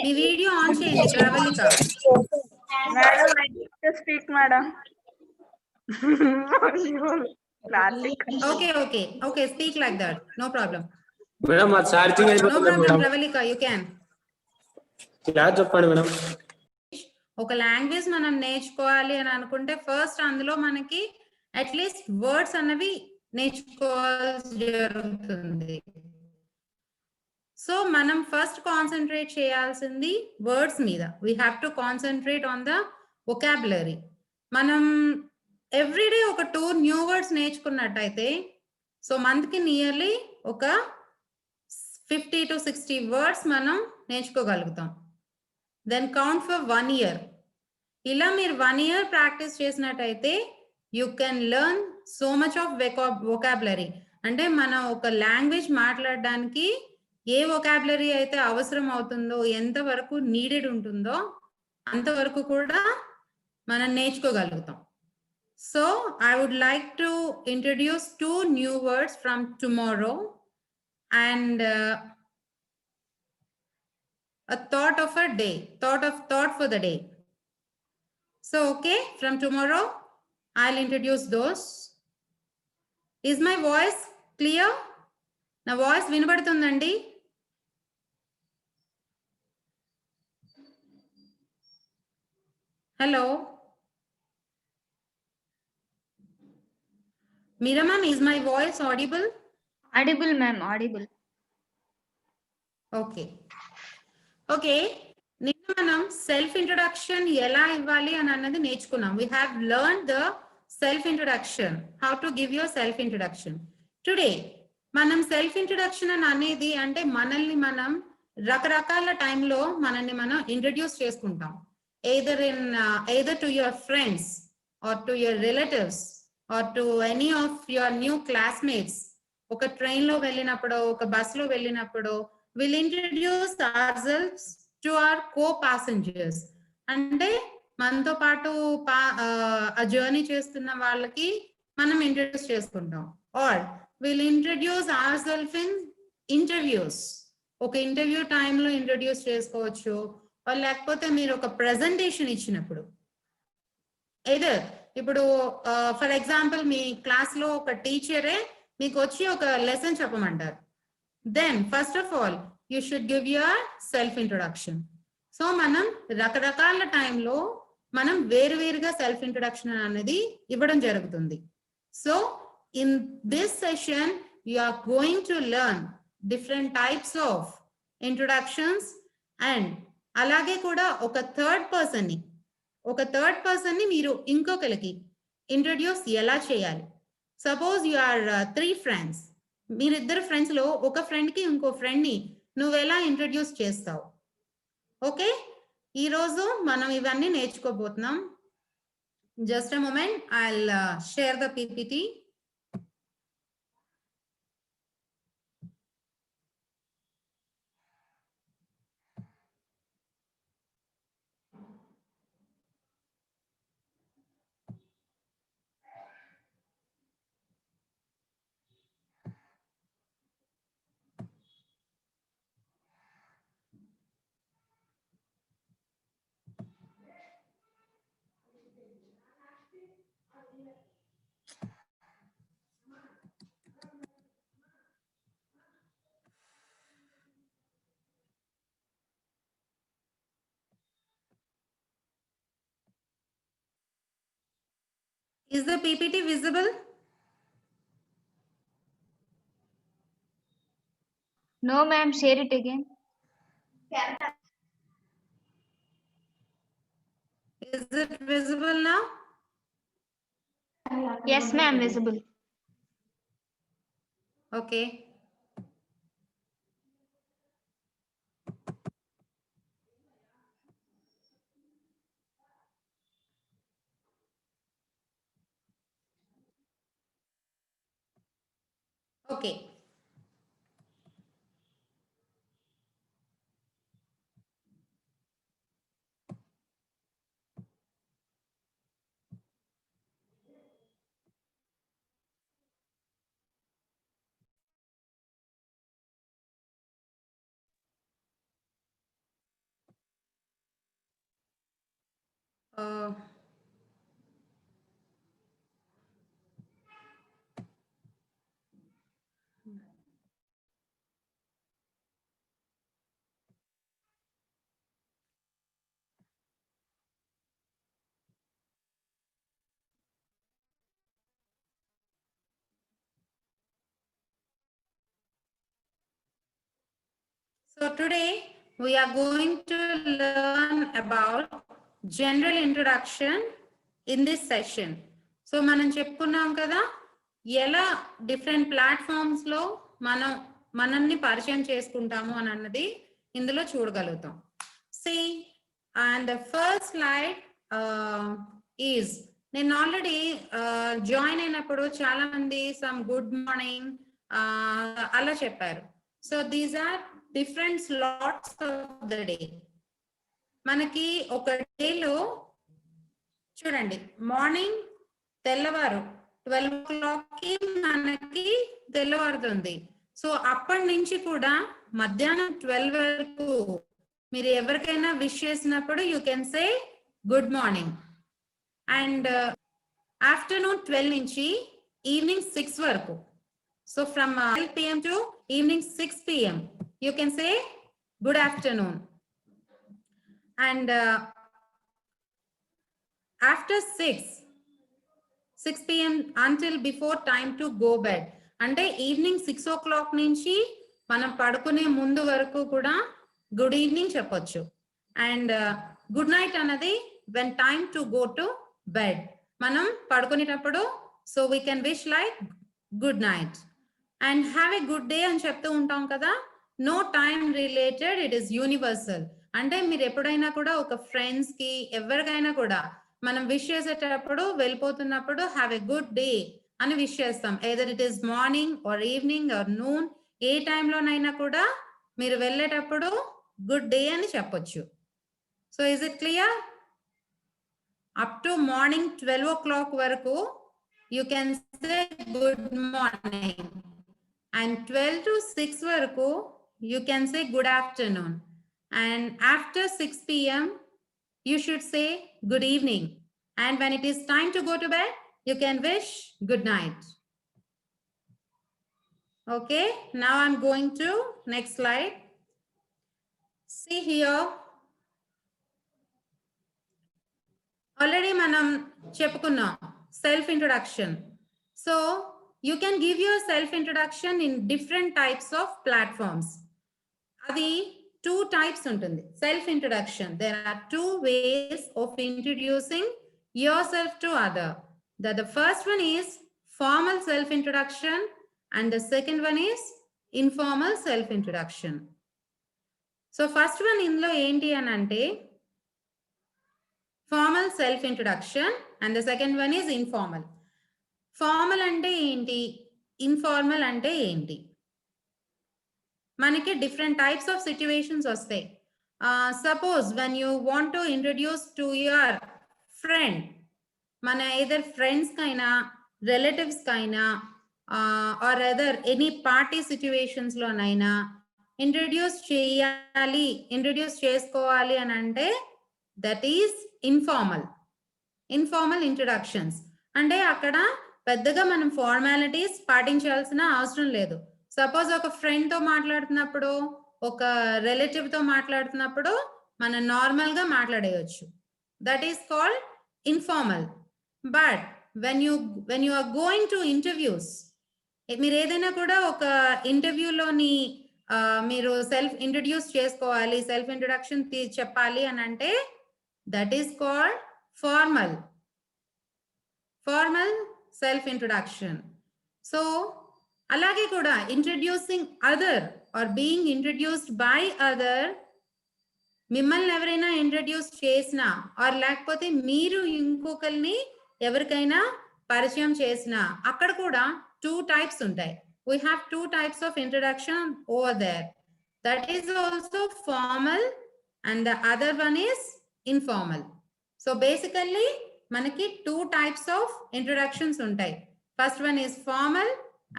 Me video on చేయండి Pravalika. Madam, I need to speak, madam. Okay, speak like that, no problem. Madam మా charging No అయిపోతుంది problem, madam. Pravalika, you can. Class చెప్పండి madam. ఒక language మనం నేర్చుకోవాలి అని అనుకుంటే ఫస్ట్ అందులో మనకి అట్లీస్ట్ వర్డ్స్ అన్నవి నేర్చుకోవాల్సి జరుగుతుంది. సో మనం ఫస్ట్ కాన్సన్ట్రేట్ చేయాల్సింది వర్డ్స్ మీద. We have to concentrate on the vocabulary. మనం ఎవ్రీడే ఒక 2 న్యూ వర్డ్స్ నేర్చుకున్నట్టయితే సో మంత్కి నియర్లీ ఒక 50 to 60 వర్డ్స్ మనం నేర్చుకోగలుగుతాం. Then count for 1 year. ఇలా మీరు 1 year ప్రాక్టీస్ చేసినట్టయితే you can learn so much of vocabulary. అంటే మనం ఒక లాంగ్వేజ్ మాట్లాడడానికి ఏ వొకాబులరీ అయితే అవసరం అవుతుందో, ఎంతవరకు నీడెడ్ ఉంటుందో అంతవరకు కూడా మనం నేర్చుకోగలుగుతాం. So I would like to introduce 2 new words from tomorrow and a thought of a day, thought for the day. So okay, from tomorrow I'll introduce those. Is my voice clear? Na voice vinabadutundandi? Hello Meera ma'am, is my voice audible? Audible, ma'am, audible. Okay, నిన్న మనం self introduction ఎలా ఇవ్వాలి అని అన్నది నేర్చుకున్నాం. We have learned the self introduction, how to give your self introduction. Today మనం self introduction అని అనేది అంటే మనల్ని మనం రకరకాల టైంలో మనల్ని మనం ఇంట్రడ్యూస్ చేసుకుంటాం. either to your friends or to your relatives or to any of your new classmates. ఒక ట్రైన్ లో వెళ్ళినప్పుడు, ఒక బస్ లో వెళ్ళినప్పుడు we'll introduce ourselves to our co-passengers. అంటే మనతో పాటు ఆ జర్నీ చేస్తున్న వాళ్ళకి మనం ఇంట్రడ్యూస్ చేసుకుంటాం. Or we'll introduce ourselves in interviews. ఒక ఇంటర్వ్యూ టైంలో ఇంట్రడ్యూస్ చేసుకోవచ్చు. లేకపోతే మీరు ఒక ప్రెజెంటేషన్ ఇచ్చినప్పుడు, ఎయిదర్ ఇప్పుడు ఫర్ ఎగ్జాంపుల్ మీ క్లాస్ లో ఒక టీచరే మీకు వచ్చి ఒక లెసన్ చెప్పమంటారు. Then first of all you should give your self introduction. So మనం రకరకాల టైంలో మనం వేరువేరుగా సెల్ఫ్ ఇంట్రొడక్షన్ అనేది ఇవ్వడం జరుగుతుంది. So in this session you are going to learn different types of introductions and అలాగే కూడా ఒక థర్డ్ పర్సన్ ని మీరు ఇంకొకరికి ఇంట్రడ్యూస్ ఎలా చేయాలి. Suppose you are 3 friends. మీరిద్దరు ఫ్రెండ్స్ లో ఒక ఫ్రెండ్ కి ఇంకో ఫ్రెండ్ ని నువ్వు ఎలా ఇంట్రడ్యూస్ చేస్తావు. ఓకే, ఈరోజు మనం ఇవన్నీ నేర్చుకోబోతున్నాం. Just a moment, I'll share the PPT. Is the PPT visible? No, ma'am, share it again. Is it visible now? Yes, ma'am, visible. Okay. Okay. So today we are going to learn about general introduction in this session. So మనం చెప్పుకున్నాం కదా ఎలా different platforms లో మనల్ని పరిచయం చేసుకుంటాము అని అన్నది ఇందులో చూడగలుగుతాం. See, and the first slide is నేను ఆల్రెడీ జాయిన్ అయినప్పుడు చాలా మంది సమ్ గుడ్ మార్నింగ్ అలా చెప్పారు. So these are different slots of the day. మనకి ఒక డేలో చూడండి, మార్నింగ్ తెల్లవారు 12 o'clock కి మనకి తెల్లవారుతుంది. సో అప్పటి నుంచి కూడా మధ్యాహ్నం 12 వరకు మీరు ఎవరికైనా విష్ చేసినప్పుడు you can say good morning. And afternoon 12 నుంచి ఈవినింగ్ 6 వరకు, so from 12 p.m. to evening 6 p.m. you can say good afternoon. And after 6 p.m. until before time to go bed, అంటే ఈవినింగ్ 6 o'clock నుంచి మనం పడుకునే ముందు వరకు కూడా గుడ్ ఈవినింగ్ చెప్పొచ్చు. అండ్ గుడ్ నైట్ అన్నది when time to go to bed, మనం పడుకునేటప్పుడు so we can wish like good night and have a good day అని చెప్తూ ఉంటాం కదా. No time related, it is universal. అంటే మీరు ఎప్పుడైనా కూడా ఒక ఫ్రెండ్స్ కి ఎవరికైనా కూడా మనం విష్ చేసేటప్పుడు వెళ్ళిపోతున్నప్పుడు హ్యావ్ ఎ గుడ్ డే అని విష్ చేస్తాం. Either it is morning or evening or noon, ఏ టైంలోనైనా కూడా మీరు వెళ్ళేటప్పుడు గుడ్ డే అని చెప్పొచ్చు. So is it clear? Up to morning 12 o'clock వరకు you can say good morning. And 12 to 6 varaku you can say good afternoon. And after 6 p.m. you should say good evening. And when it is time to go to bed, you can wish good night. Okay, now I'm going to next slide. See here, already manam cheppukunnam self introduction. So you can give your self introduction in different types of platforms. Adi two types untundi self introduction. There are two ways of introducing yourself to other. The first one is formal self introduction and the second one is informal self introduction. So first one inlo enti anante formal self introduction and the second one is informal. Formal అంటే ఏంటి, informal అంటే ఏంటి? మనకి different types of situations వస్తాయి. Suppose when you want to introduce to your friend, మన either friends కైనా రిలేటివ్స్ కైనా or other any party situations లోనైనా ఇంట్రడ్యూస్ చేసుకోవాలి అని అంటే దట్ ఈస్ ఇన్ఫార్మల్ ఇంట్రడక్షన్స్. అంటే అక్కడ పెద్దగా మనం ఫార్మాలిటీస్ పాటించాల్సిన అవసరం లేదు. సపోజ్ ఒక ఫ్రెండ్ తో మాట్లాడుతున్నప్పుడు, ఒక రిలేటివ్ తో మాట్లాడుతున్నప్పుడు మనం నార్మల్ గా మాట్లాడేయచ్చు. That is called informal. But when you are going to interviews, మీరు ఏదైనా కూడా ఒక ఇంటర్వ్యూలోని మీరు సెల్ఫ్ ఇంట్రడ్యూస్ చేసుకోవాలి, సెల్ఫ్ ఇంట్రడక్షన్ చెప్పాలి అని అంటే that is called formal self introduction. So alage kuda introducing other or being introduced by other, mimmalni evaraina introduce chesina or lekapothe meeru inkokalni evarikaina పరిచయం చేసినా అక్కడ కూడా two types ఉంటాయి. We have two types of introduction over there. That is also formal and the other one is informal. So basically మనకి two types of introductions ఉంటాయి. First one is formal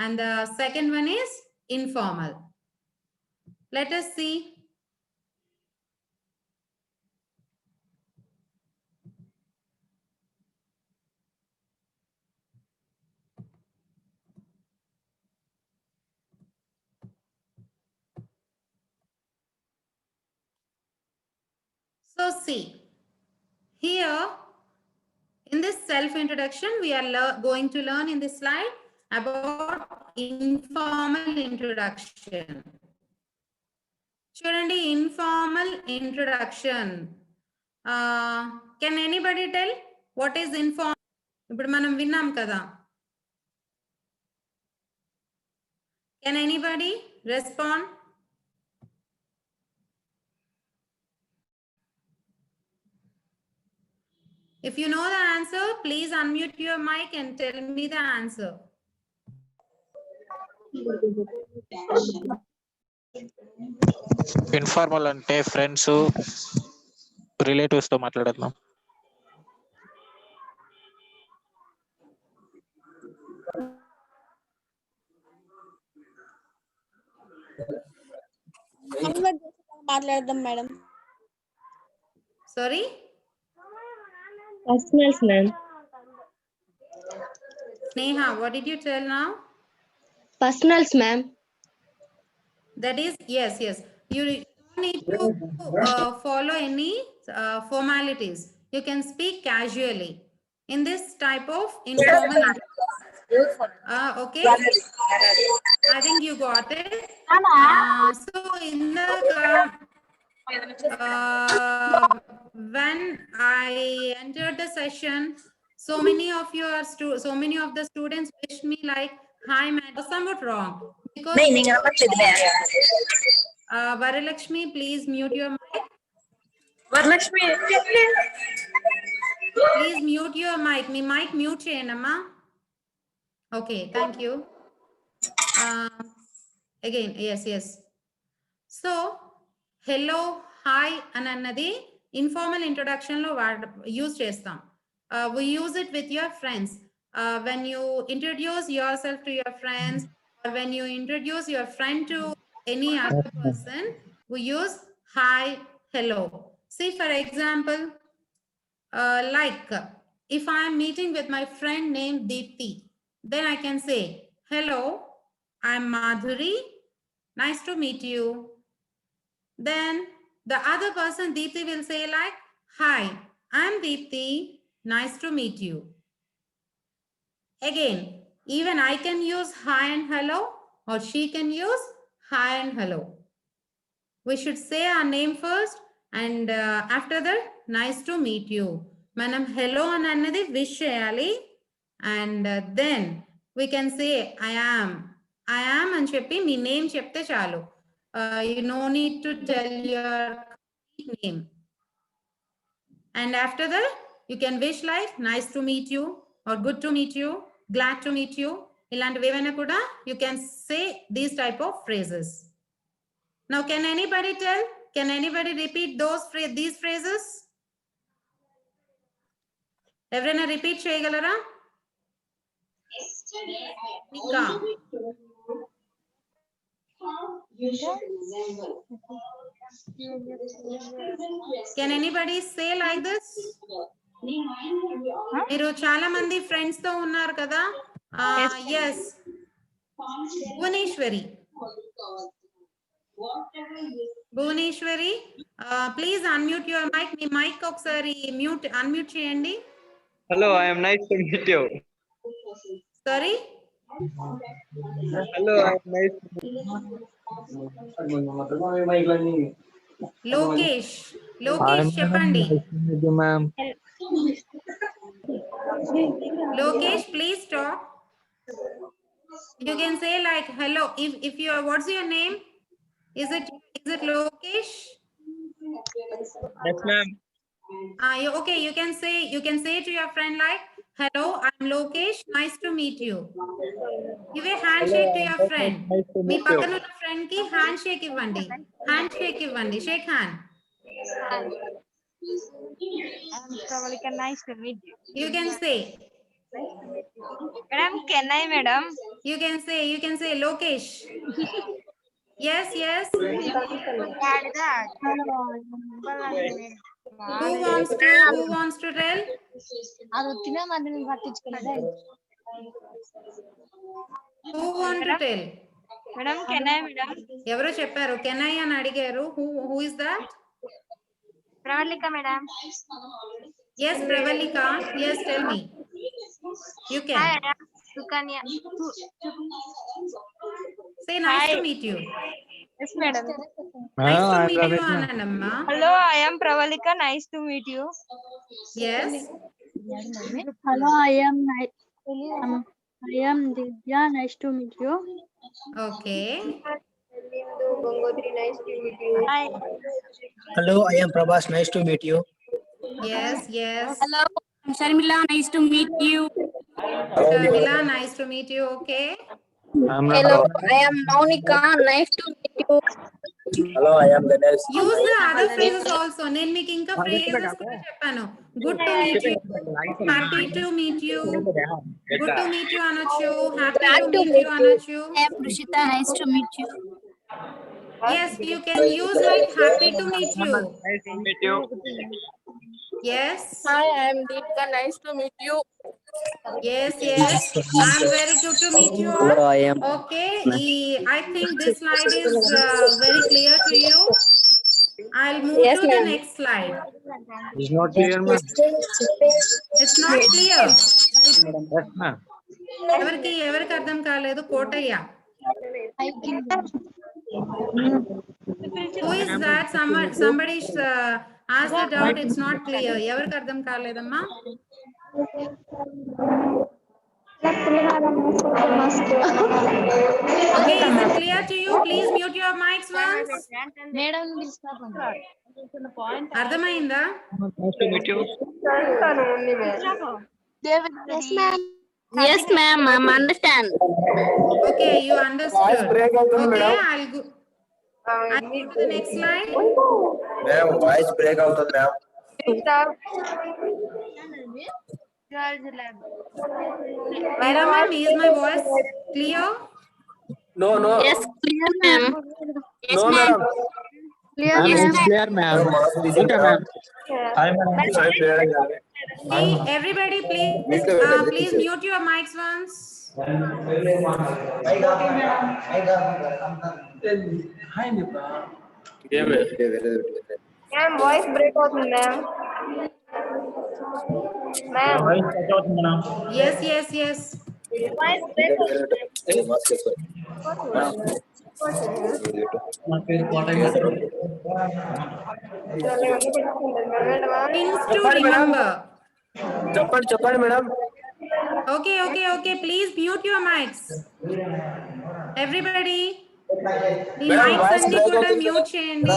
and the second one is informal. Let us see. So see, here in this self-introduction, we are going to learn in this slide about informal introduction. Chudandi, informal introduction. Can anybody tell what is informal? ఇప్పుడు మనం విన్నాం కదా. Can anybody respond? If you know the answer, please unmute your mic and tell me the answer. Informal అంటే friends relatives తో మాట్లాడుతున్నాం. మాట్లాడదాం madam. Sorry? Personals, ma'am. Sneha, what did you tell now? Personals, ma'am. That is, yes. You don't need to follow any formalities. You can speak casually in this type of informal introduction. Okay. I think you got it. So in the when I entered the session, so many of the students wished me like, hi madam, somewhat wrong because Varalakshmi, please mute your mic. Varalakshmi Please mute your mic. Me mic mute cheyanamma. Okay, thank you. Again, yes. So, hello, hi anannadi informal introduction lo use chestam. We use it with your friends. When you introduce yourself to your friends, or when you introduce your friend to any other person, we use hi, hello. See, for example, like if I am meeting with my friend named Deepthi, then I can say, hello, I'm Madhuri. Nice to meet you. Then the other person, Deepthi, will say like, hi, I'm Deepthi. Nice to meet you. Again, even I can use hi and hello, or she can use hi and hello. We should say our name first, and after that, nice to meet you. Manam hello anannadi wish cheyali, and then we can say I am అని చెప్పి మీ name చెప్తే చాలు. You no need to tell your name. And after that, you can wish like nice to meet you, or good to meet you, glad to meet you. ఇలాంటివి ఏవైనా కూడా you can say these type of phrases. Now, can anybody tell? Can anybody repeat these phrases? ఎవరైనా repeat చేయగలరా? ఇంకా Can anybody say like this? మీరు చాలా మంది friends తో ఉన్నారు కదా. Yes. Bhuvneshwari, please unmute your mic. మీ మైక్ ఒకసారి unmute చేయండి. Hello, I am nice to meet you. Sorry? Hello, I am nice to meet you. Lokesh చెప్పండి. Ma'am. Lokesh, please talk. You can say like hello. If you are, what's your name? Is it Lokesh? Yes, ma'am. Okay, you can say to your friend like, hello, I'm Lokesh, nice to meet you. Give a handshake to your friend. మీ పక్కన ఉన్న friend కి handshake ఇవ్వండి. Shake hand. nice to meet you. You can say. Madam, can I, madam? You can say Lokesh. Yes. Who wants to tell? Who want to tell? Madam, can I, madam? ఎవరో చెప్పారు can I అని అడిగారు. Who is that? Pravalika madam. Yes, Pravalika. Yes, tell me. You can. Hi, I am Sukanya. Say nice Hi. to meet you. Yes, madam. Nice to I'm meet you, Ravitna. Anandamma. Hello, I am Pravalika. Nice to meet you. Yes. Hello, I am Divya. Nice to meet you. Okay. Hi. Hello, I am Prabhas. Nice to meet you. Yes, yes. Hello, I'm Sharmila. Nice to meet you. Sharmila, nice to meet you. Okay. I'm Hello, Ravitna. I am Monica. Nice to meet you. Hello, I am Ganesh. Use the other phrases also. నేను మీకు ఇంకా phrases కూడా చెప్పాను. Good to meet you. Happy to meet you. Good to meet you అనొచ్చు. Happy Glad to to meet meet you you. అనొచ్చు. I am Prishita. Nice to meet you. Yes, you can use like happy to meet you. Nice to meet you. Yes. Hi, I am Deepika. Nice to meet you. Yes, yes. I'm very good to meet you all. Hello, I am. Okay, I think this slide is very clear to you. I'll move Yes, to the ma'am. next slide. It's not clear, ma'am. It's not clear. Yes, ma'am. ఎవరికి అర్థం కాలేదు Kotaiah. Who is that? Somebody asked the doubt. It's not clear. ఎవరికి అర్థం కాలేదమ్మా? Okay, is it clear to you? Please mute your mics once. అర్థమైందా? Nice to meet you. Yes, ma'am. Yes, ma'am. I'm understand. Okay, you understood. Okay, I'll go to the next slide. Ma'am, voice break out on ma'am. Meera ma'am, is my voice clear? No, no. Yes, clear, ma'am. No, madam. Ma'am, it's clear, ma'am. Okay, ma'am. Hi, madam. Hey, everybody, please, please mute your mics once. Ma'am, voice break అవుతుంది ma'am. Ma'am, Yes, yes, yes. voice break అవుతుంది. Things to remember. చెప్పండి madam. Okay, okay, okay. Please mute your mics. Everybody. The mics అన్ని కూడా mute చేయండి.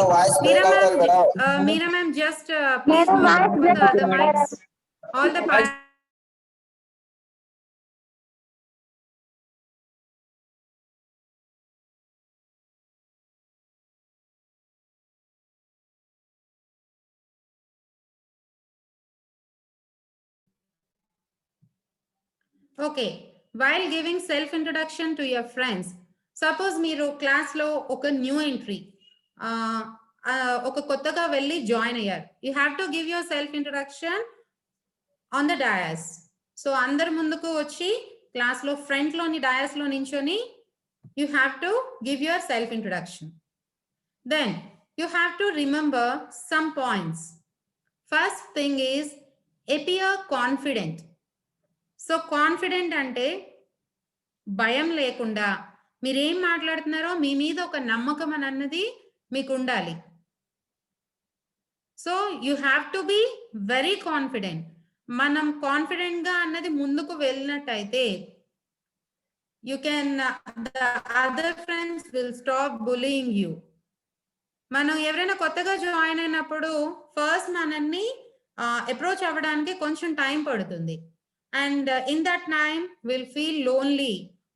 Meera ma'am, just please mute the other mics. All the Okay, while giving self-introduction to your friends, suppose మీరు క్లాస్లో ఒక new entry ఒక కొత్తగా వెళ్ళి join అయ్యారు. You have to give your self introduction on the dais. సో అందరి ముందుకు వచ్చి క్లాస్లో ఫ్రంట్లోని డయాస్లో నించొని you have to give your self introduction. Then you have to remember some points. First thing is appear confident. So confident అంటే భయం లేకుండా మీరేం మాట్లాడుతున్నారో మీ మీద ఒక నమ్మకం అని అన్నది మీకు ఉండాలి. So you have to be very confident. మనం కాన్ఫిడెంట్ గా అన్నది ముందుకు వెళ్ళినట్టయితే you can the other friends will stop bullying you. మనం ఎవరైనా కొత్తగా జాయిన్ అయినప్పుడు ఫస్ట్ మనల్ని అప్రోచ్ అవ్వడానికి కొంచెం టైం పడుతుంది. And in that time we'll feel lonely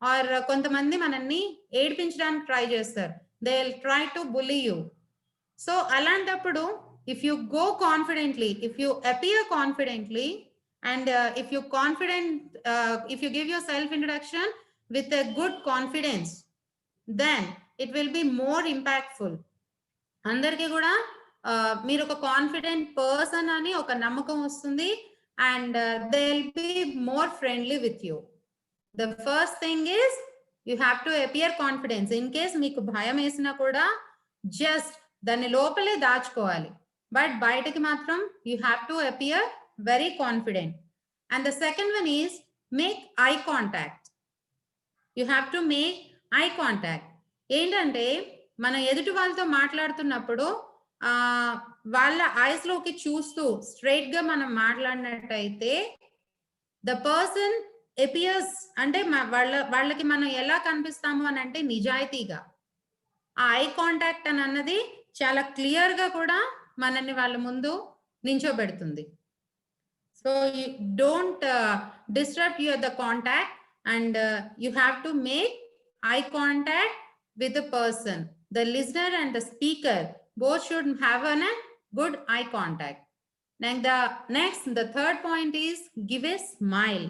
or కొంతమంది మనల్ని ఏడిపించడానికి ట్రై చేస్తారు. They will try to bully you. So అలాంటప్పుడు if you go confidently, if you appear confidently and if you give your self introduction with a good confidence, then it will be more impactful. అందరికీ కూడా మీరు ఒక confident person అని ఒక నమ్మకం వస్తుంది. And they'll be more friendly with you. The first thing is you have to appear confidence. In case మీకు భయం వేసినా కూడా just దాన్ని లోపలే దాచుకోవాలి. but బయటకి మాత్రం you have to appear very confident. And the second one is make eye contact. You have to make eye contact. ఏంటంటే మనం ఎదుటి వాళ్ళతో మాట్లాడుతున్నప్పుడు వాళ్ళ ఐస్ లోకి చూస్తూ స్ట్రైట్ గా మనం మాట్లాడినట్టయితే ద పర్సన్ అపియర్స్ అంటే వాళ్ళకి మనం ఎలా కనిపిస్తాము అని అంటే నిజాయితీగా. ఆ ఐ కాంటాక్ట్ అని అన్నది చాలా క్లియర్ గా కూడా మనల్ని వాళ్ళ ముందు నించోబెడుతుంది. So you don't disturb the contact and you have to make eye contact with the person. The listener and the speaker both should have a good eye contact. The third point is give a smile.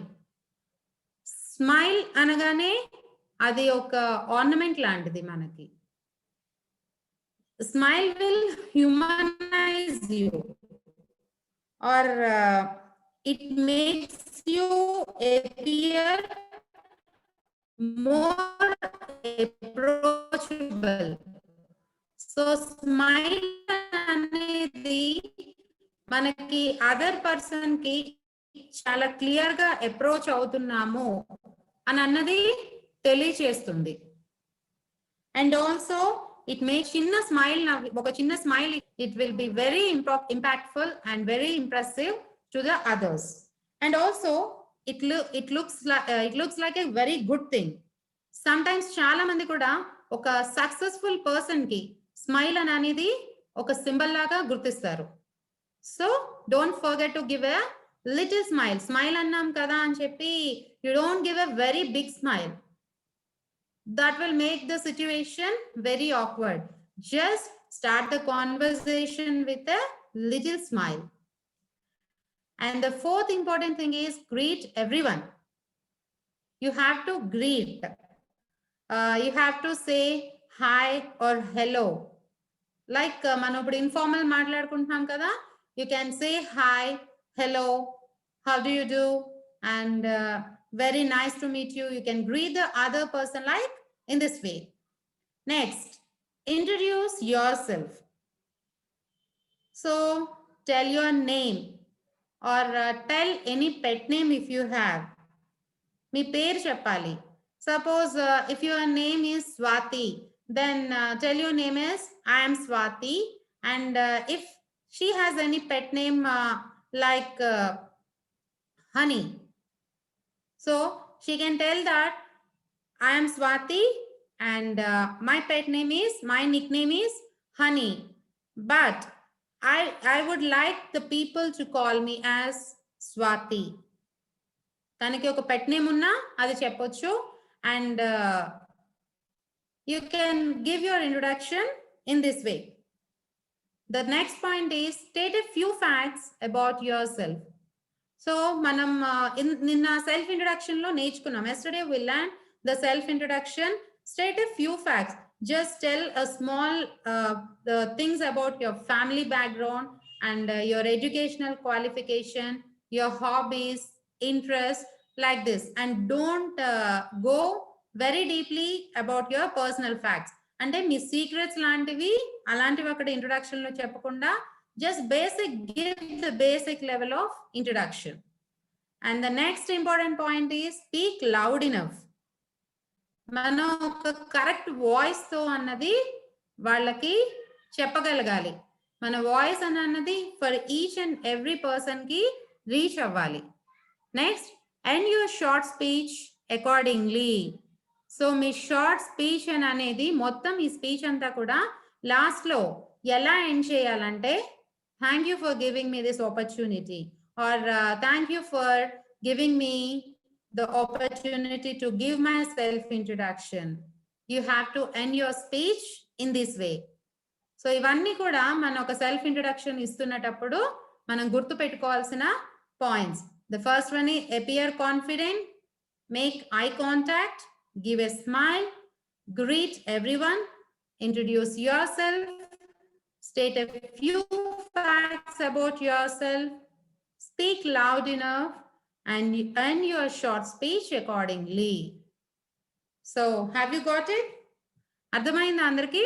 Smile anagane adi oka ornament lantidi manaki. Smile will humanize you, or it makes you appear more approachable. So smile అనేది మనకి other person కి చాలా clear గా approach అవుతున్నాము అని అన్నది తెలియచేస్తుంది. And also it makes ఒక చిన్న smile it will be very impactful and very impressive to the others. And also it looks like a very good thing. Sometimes చాలా మంది కూడా ఒక సక్సెస్ఫుల్ పర్సన్ కి స్మైల్ అనేది ఒక సింబల్ లాగా గుర్తిస్తారు. So don't forget to give a little smile. Smile అన్నాం కదా అని చెప్పి you don't give a very big smile. That will make the situation very awkward. Just start the conversation with a little smile. And the fourth important thing is greet everyone. You have to greet. You have to say hi or hello. Like మనం ఇప్పుడు informal మాట్లాడుకుంటున్నాం కదా, you can say hi, hello, how do you do, and very nice to meet you. You can greet the other person like in this way. Next, introduce yourself. So tell your name. Or tell any pet name if you have. మీ పేరు చెప్పాలి. Suppose if your name is Swati, then tell your name is I am Swati. And if she has any pet name like Honey, so she can tell that I am Swati and my nickname is Honey. But I would like the people to call me as Swati. తనకి ఒక pet name ఉన్నా అది చెప్పొచ్చు. And you can give your introduction in this way. The next point is state a few facts about yourself. So మనం నిన్న self introduction లో నేర్చుకున్నాం. Yesterday we learned the self introduction. State a few facts. Just tell a small the things about your family background and your educational qualification, your hobbies, interests, like this. And don't go very deeply about your personal facts. అంటే మీ secrets లాంటివి అలాంటివి అక్కడ introduction లో చెప్పకుండా just give the basic level of introduction. And the next important point is speak loud enough. మనం ఒక correct voice తో అన్నది వాళ్ళకి చెప్పగలగాలి. మన వాయిస్ అన్నది for each and every person కి రీచ్ అవ్వాలి. Next, end your short speech accordingly. So me short speech అనేది మొత్తం ఈ స్పీచ్ అంతా కూడా లాస్ట్ లో ఎలా ఎండ్ చేయాలంటే thank you for giving me this opportunity or thank you for giving me the opportunity to give my self introduction. You have to end your speech in this way. So ivanni kuda mana oka self introduction istunnatappudu manam gurtu pettukovalsina points. The first one is appear confident, make eye contact, give a smile, greet everyone, introduce yourself, state a few facts about yourself, speak loud enough, and end your short speech accordingly. So have you got it? అర్థమైందా అందరికి?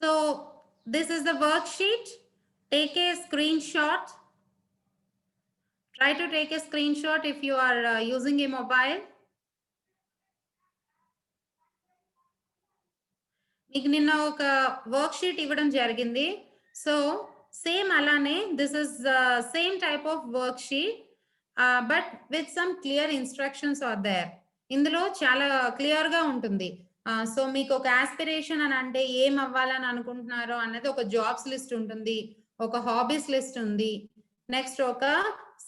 So this is the worksheet. Take a screenshot. Try to take a screenshot if you are using a mobile. మీకు నిన్న ఒక worksheet ఇవ్వడం జరిగింది. So same అలానే this is same type of worksheet but with some clear instructions are there. ఇందులో చాలా clear గా ఉంటుంది. సో మీకు ఒక ఆస్పిరేషన్ అని అంటే ఏం అవ్వాలని అనుకుంటున్నారో అన్నది ఒక జాబ్స్ లిస్ట్ ఉంటుంది, ఒక హాబీస్ లిస్ట్ ఉంది, నెక్స్ట్ ఒక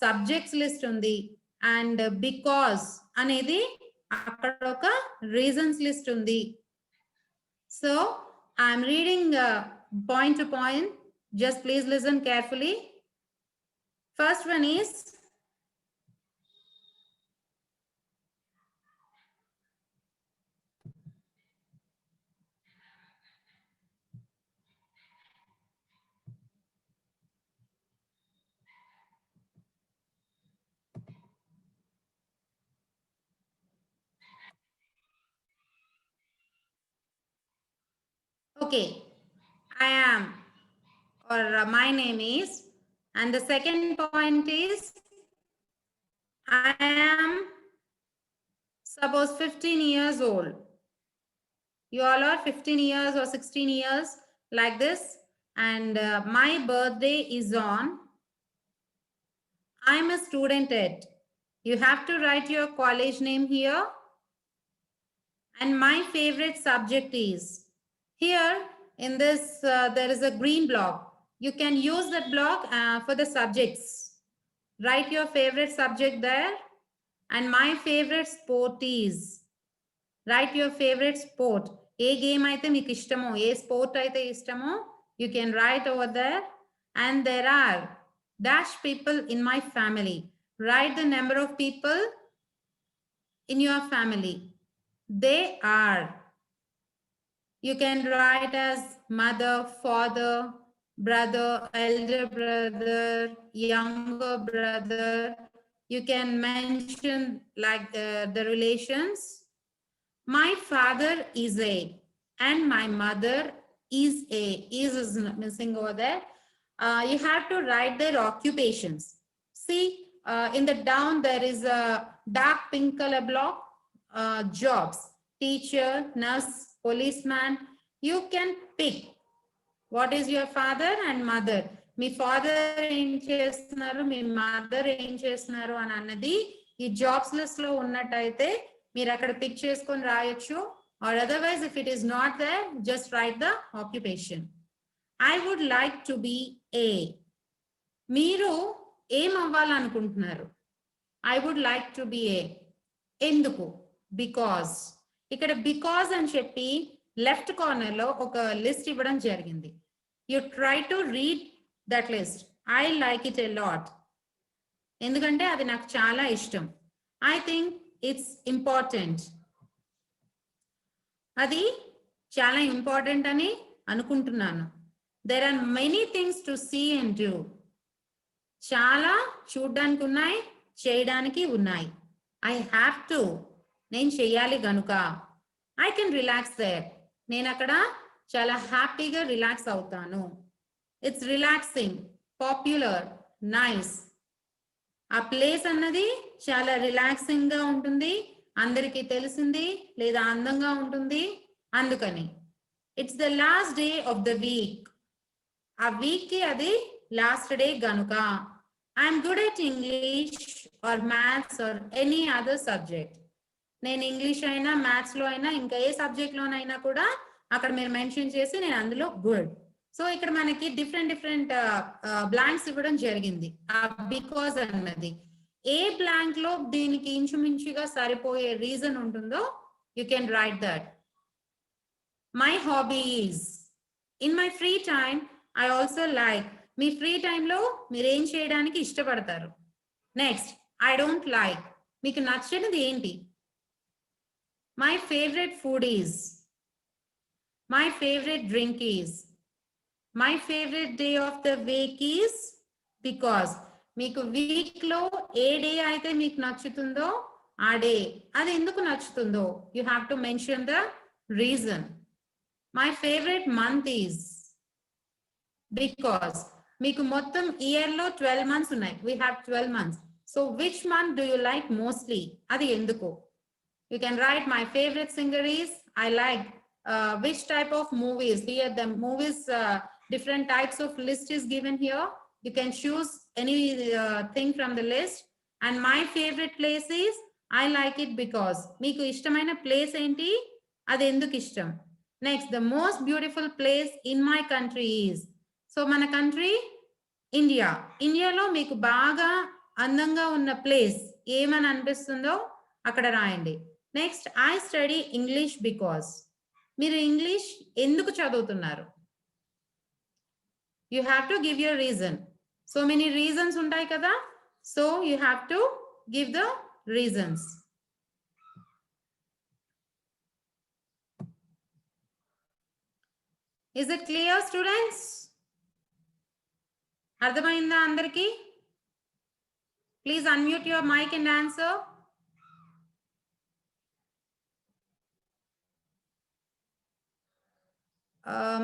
సబ్జెక్ట్స్ లిస్ట్ ఉంది, అండ్ బికాస్ అనేది అక్కడ ఒక రీజన్స్ లిస్ట్ ఉంది. So I'm reading point to point. Just please listen carefully. First one is okay, I am, or my name is, and the second point is I am suppose 15 years old. You all are 15 years or 16 years like this, and my birthday is on. I'm a student at. You have to write your college name here, and my favorite subject is. Here in this, there is a green block. You can use that block for the subjects. Write your favorite subject there. And my favorite sport is. Write your favorite sport. A game aithe meeku ishtamo, a sport aithe ishtamo, you can write over there. And there are dash people in my family. Write the number of people in your family. They are. You can write as mother, father, brother, elder brother, younger brother. You can mention like the relations. My father is a, and my mother is a. Is missing over there. You have to write their occupations. See, in the down there is a dark pink color block, jobs, teacher, nurse, policeman. You can pick what is your father and mother. Me father ఏం చేస్తున్నారు, మీ mother ఏం చేస్తున్నారు అని అన్నది ఈ jobs list లో ఉన్నట్టయితే మీరు అక్కడ పిక్ చేసుకొని రాయొచ్చు. Or otherwise if it is not there, just write the occupation. I would like to be a. మీరు ఏం అవ్వాలనుకుంటున్నారు? I would like to be a. ఎందుకు? బికాజ్. ఇక్కడ బికాజ్ అని చెప్పి లెఫ్ట్ కార్నర్ లో ఒక లిస్ట్ ఇవ్వడం జరిగింది. You try to read that list. I like it a lot. ఎందుకంటే అది నాకు చాలా ఇష్టం. I think it's important. అది చాలా ఇంపార్టెంట్ అని అనుకుంటున్నాను. There are many things to see and do. చాలా చూడడానికి ఉన్నాయి, చేయడానికి ఉన్నాయి. I have to. నేను చెయ్యాలి గనుక. I can relax there. నేను అక్కడ చాలా హ్యాపీగా రిలాక్స్ అవుతాను. It's relaxing, popular, nice. ఆ ప్లేస్ అన్నది చాలా రిలాక్సింగ్ గా ఉంటుంది, అందరికీ తెలిసింది లేదా అందంగా ఉంటుంది. అందుకని it's the last day of the week. ఆ వీక్ కి అది లాస్ట్ డే గనుక. I'm good at English are maths or any other subject. నేను ఇంగ్లీష్ అయినా, మ్యాథ్స్ లో అయినా, ఇంకా ఏ సబ్జెక్ట్ లోనైనా కూడా అక్కడ మీరు మెన్షన్ చేసి నేను అందులో గుడ్. సో ఇక్కడ మనకి డిఫరెంట్ బ్లాంక్స్ ఇవ్వడం జరిగింది. ఆ బికాజ్ అన్నది ఏ బ్లాంక్ లో దీనికి ఇంచుమించుగా సరిపోయే రీజన్ ఉంటుందో you can write that. My hobby is. In my free time I also like. Me free టైంలో మీరు ఏం చేయడానికి ఇష్టపడతారు? Next, I don't like. మీకు నచ్చనిది ఏంటి? My favorite food is. My favorite drink is. My favorite day of the week is. Because మీకు week లో ఏ day అయితే మీకు నచ్చుతుందో ఆ డే, అది ఎందుకు నచ్చుతుందో you have to mention the reason. My favorite month is because మీకు మొత్తం ఇయర్ లో 12 months ఉన్నాయి. We have 12 months. So which month do you like mostly? అది ఎందుకు? You can write my favorite singer is, I like which type of movies. Here the movies, different types of list is given here. You can choose any thing from the list. And my favorite place is, I like it because. మీకు ఇష్టమైన place ఏంటి? అది ఎందుకు ఇష్టం? Next, the most beautiful place in my country is. So మన country India. ఇండియాలో మీకు బాగా అందంగా ఉన్న ప్లేస్ ఏమని అనిపిస్తుందో అక్కడ రాయండి. Next, I study English because. మీరు ఇంగ్లీష్ ఎందుకు చదువుతున్నారు? You have to give your reason. So many reasons ఉంటాయి కదా, so you have to give the reasons. Is it clear students? అర్థమైందా అందరికి? Please unmute your mic and answer.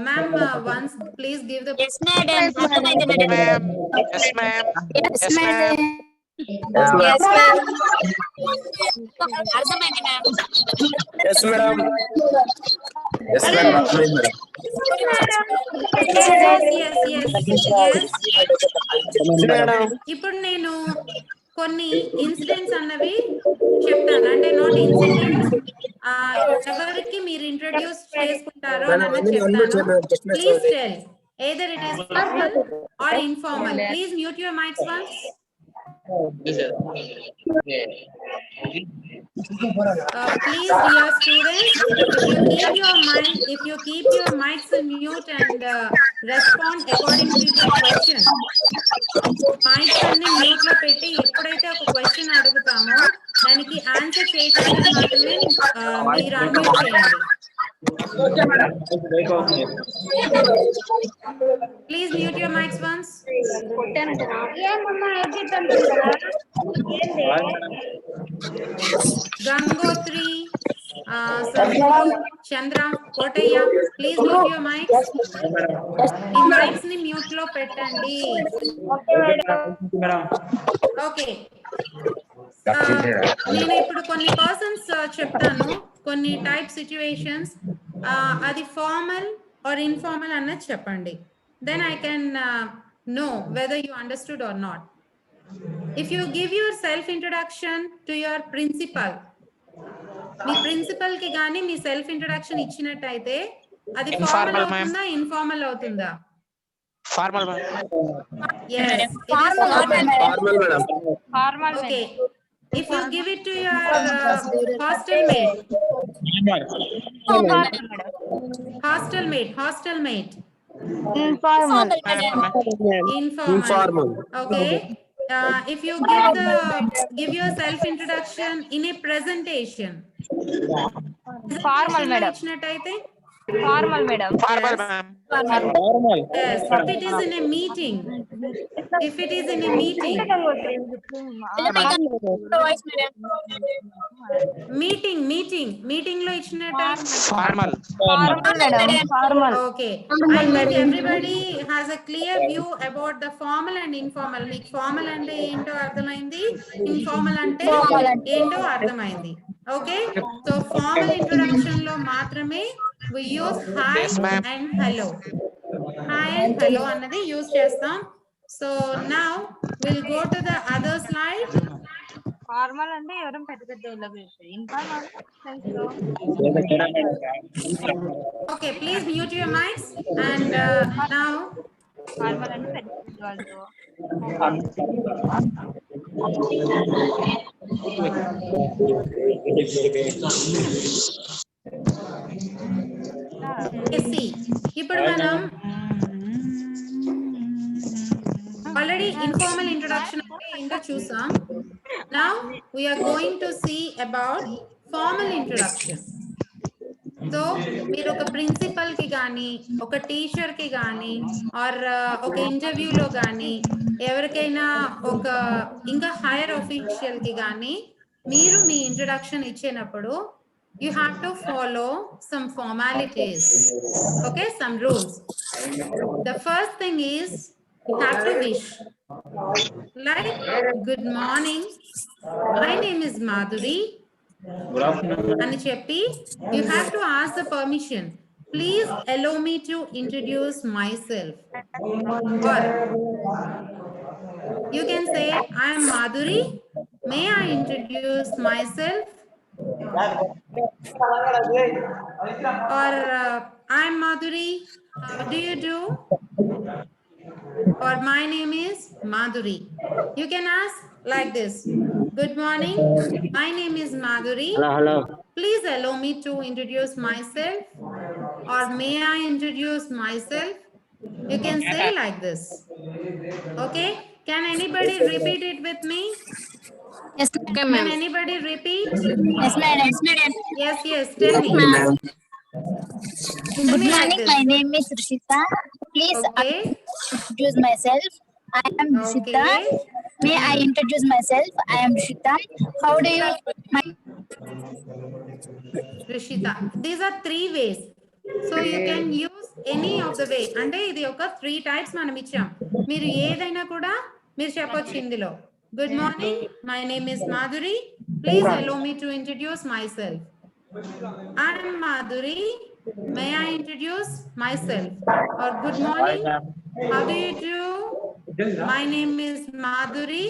Ma'am, once please give the. Yes, madam. Yes, ma'am. Yes, madam. Yes, ma'am. Yes, ma'am. అర్థమైంది ma'am. Yes, madam. Yes, madam. Yes. ఇప్పుడు నేను కొన్ని incidents అన్నవి చెప్తాను, అంటే not incidents, ఎవరికి మీరు ఇంట్రడ్యూస్ చేసుకుంటారో అన్నది చెప్తాను. Please tell either it is formal or informal. Please mute your mics once. Please, dear students, if you keep your mics on mute and respond according to the question. Mics అన్ని mute లో పెట్టి ఎప్పుడైతే ఒక question అడుగుతామో దానికి answer చేసేటప్పుడు మాత్రమే మీరు unmute చేయండి. Please mute your mics once. Gangotri, Sadhu, Chandra, Kotaya, please mute your mics. ఈ mics ని mute లో పెట్టండి. Okay. నేను ఇప్పుడు కొన్ని పర్సన్స్ చెప్తాను, కొన్ని టైప్ సిచ్యువేషన్స్, అది ఫార్మల్ ఆర్ ఇన్ఫార్మల్ అన్నది చెప్పండి. Then I can know whether you understood or not. If you give your self introduction to your principal, మీ ప్రిన్సిపల్ కి గాని మీ సెల్ఫ్ ఇంట్రడక్షన్ ఇచ్చినట్టయితే అది ఫార్మల్ అవుతుందా ఇన్ఫార్మల్ అవుతుందా? Formal ma'am. Yes, it is Formal, madam. Formal. Okay. If you give it to your hostel mate. Informal. Informal. Okay. If you give your self introduction in a presentation. Formal, madam. Formal, madam. Formal ma'am. Yes. If it is in a meeting. Meeting లో ఇచ్చిన time formal. Formal. Okay. I think everybody has a clear view about the formal and informal. మీకు formal అంటే ఏంటో అర్థమైంది, informal అంటే ఏంటో అర్థమైంది. Okay, so formal introduction లో మాత్రమే we use hi and hello. Hi and hello అన్నది యూజ్ చేస్తాం. So now we'll go to the other slide. Formal అంటే ఎవరం పెద్ద పెద్ద వాళ్ళకి. Informal Okay, please mute your mics and now formal అంటే పెద్ద పెద్ద వాళ్ళతో. see, ఇప్పుడు మనం ఆల్రెడీ ఇన్ఫార్మల్ ఇంట్రొడక్షన్ అంటే ఏంటో చూసాం. Now we are going to see about formal introduction. So మీరు ఒక ప్రిన్సిపల్ కి కానీ ఒక టీచర్ కి కానీ ఆర్ ఒక ఇంటర్వ్యూలో కానీ ఎవరికైనా ఒక ఇంకా హైయర్ ఆఫీషియల్ కి కానీ మీరు మీ ఇంట్రొడక్షన్ ఇచ్చినప్పుడు you have to follow some formalities. Okay, some rules. The first thing is you have to wish. Like, good morning. My name is Madhuri. Ani cheppi, you have to ask the permission. Please allow me to introduce myself. Or you can say, I am Madhuri. May I introduce myself? Or I am Madhuri. How do you do? Or my name is Madhuri. You can ask like this. Good morning. My name is Madhuri. Hello. Please allow me to introduce myself. Or may I introduce myself? You can say like this. Okay. Can anybody repeat it with me? Yes, okay, Can ma'am. anybody repeat? Yes, madam. Yes, madam. Yes. Tell me. ma'am. Tell Good me like morning. this. My name is Rishita. Please Okay. introduce myself. I am Rishita. Okay. May I introduce myself? I am Rishita. How do you? Rishita. These are 3 ways. So you can use any of the way. అంటే ఇది ఒక 3 types మనం ఇచ్చాం. మీరు ఏదైనా కూడా మీరు చెప్పొచ్చు ఇందులో. Good morning. My name is Madhuri. Please allow me to introduce myself. I am Madhuri. May I introduce myself? Or good morning. How do you do? My name is Madhuri.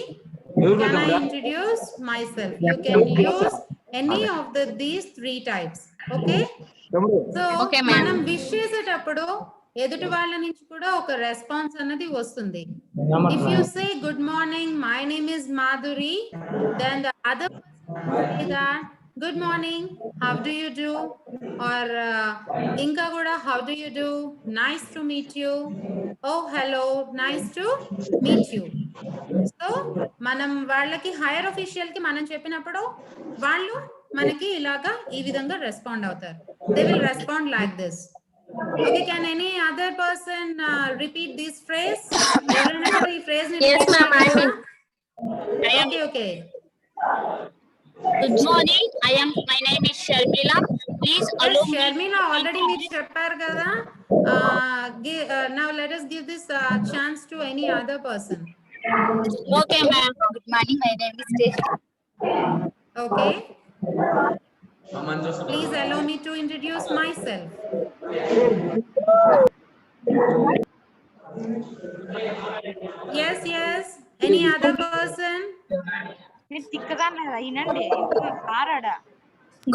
Can I introduce myself? You can use any of these 3 types. Okay? So, Okay, ma'am. మనం wish చేసేటప్పుడు ఎదుటి వాళ్ళ నుంచి కూడా ఒక response అన్నది వస్తుంది. If you say good morning, my name is Madhuri, then the other person will say that good morning, how do you do? Or ఇంకా కూడా how do you do? Nice to meet you. Oh, hello, nice to meet you. So మనం వాళ్ళకి higher official కి మనం చెప్పినప్పుడు వాళ్ళు మనకి ఇలాగా ఈ విధంగా రెస్పాండ్ అవుతారు. They will respond like this. Okay, can any other person repeat this phrase? ఎవరైనా కూడా ఈ ఫ్రేజ్ ని Yes, ma'am. Okay. Good morning. My name is Sharmila. Please allow me. Sharmila already మీరు చెప్పారు కదా. Now let us give this chance to any other person. Okay, ma'am. Good morning. My name is Teja. Okay. Please allow me to introduce myself. Yes. Any other person?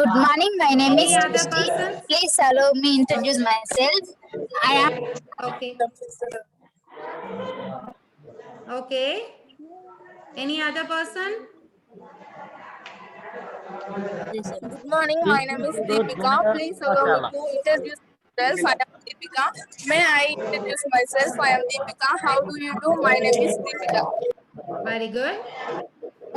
Good morning. My name is Any other Christy. person? Please allow me introduce myself. I am. Okay. Any other person? Good morning. My name is Deepika. Please allow me to introduce myself. I am Deepika. May I introduce myself? I am Deepika. How do you do? My name is Deepika. Very good.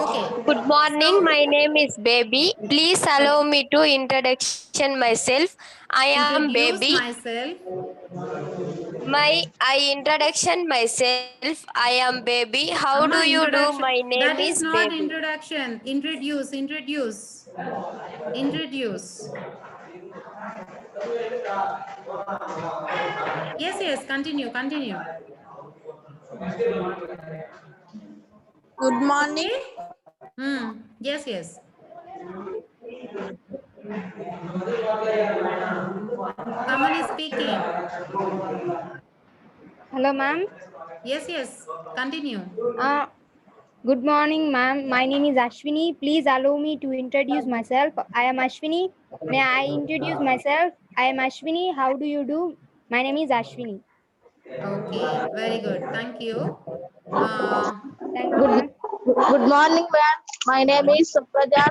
Okay. Good morning. My name is Baby. Please allow me to introduction myself. I am Introduce Baby. myself. I introduction myself. I am Baby. How Amma, do you do? introduction. My name That is not Baby. introduction. Introduce. Yes. Continue. Good morning. Yes. Someone is speaking. Hello, ma'am. Yes. Continue. Good morning, ma'am. My name is Ashwini. Please allow me to introduce myself. I am Ashwini. May I introduce myself? I am Ashwini. How do you do? My name is Ashwini. Okay, very good. Thank you. Thank you, ma'am. Good morning, ma'am. My name is Supraja.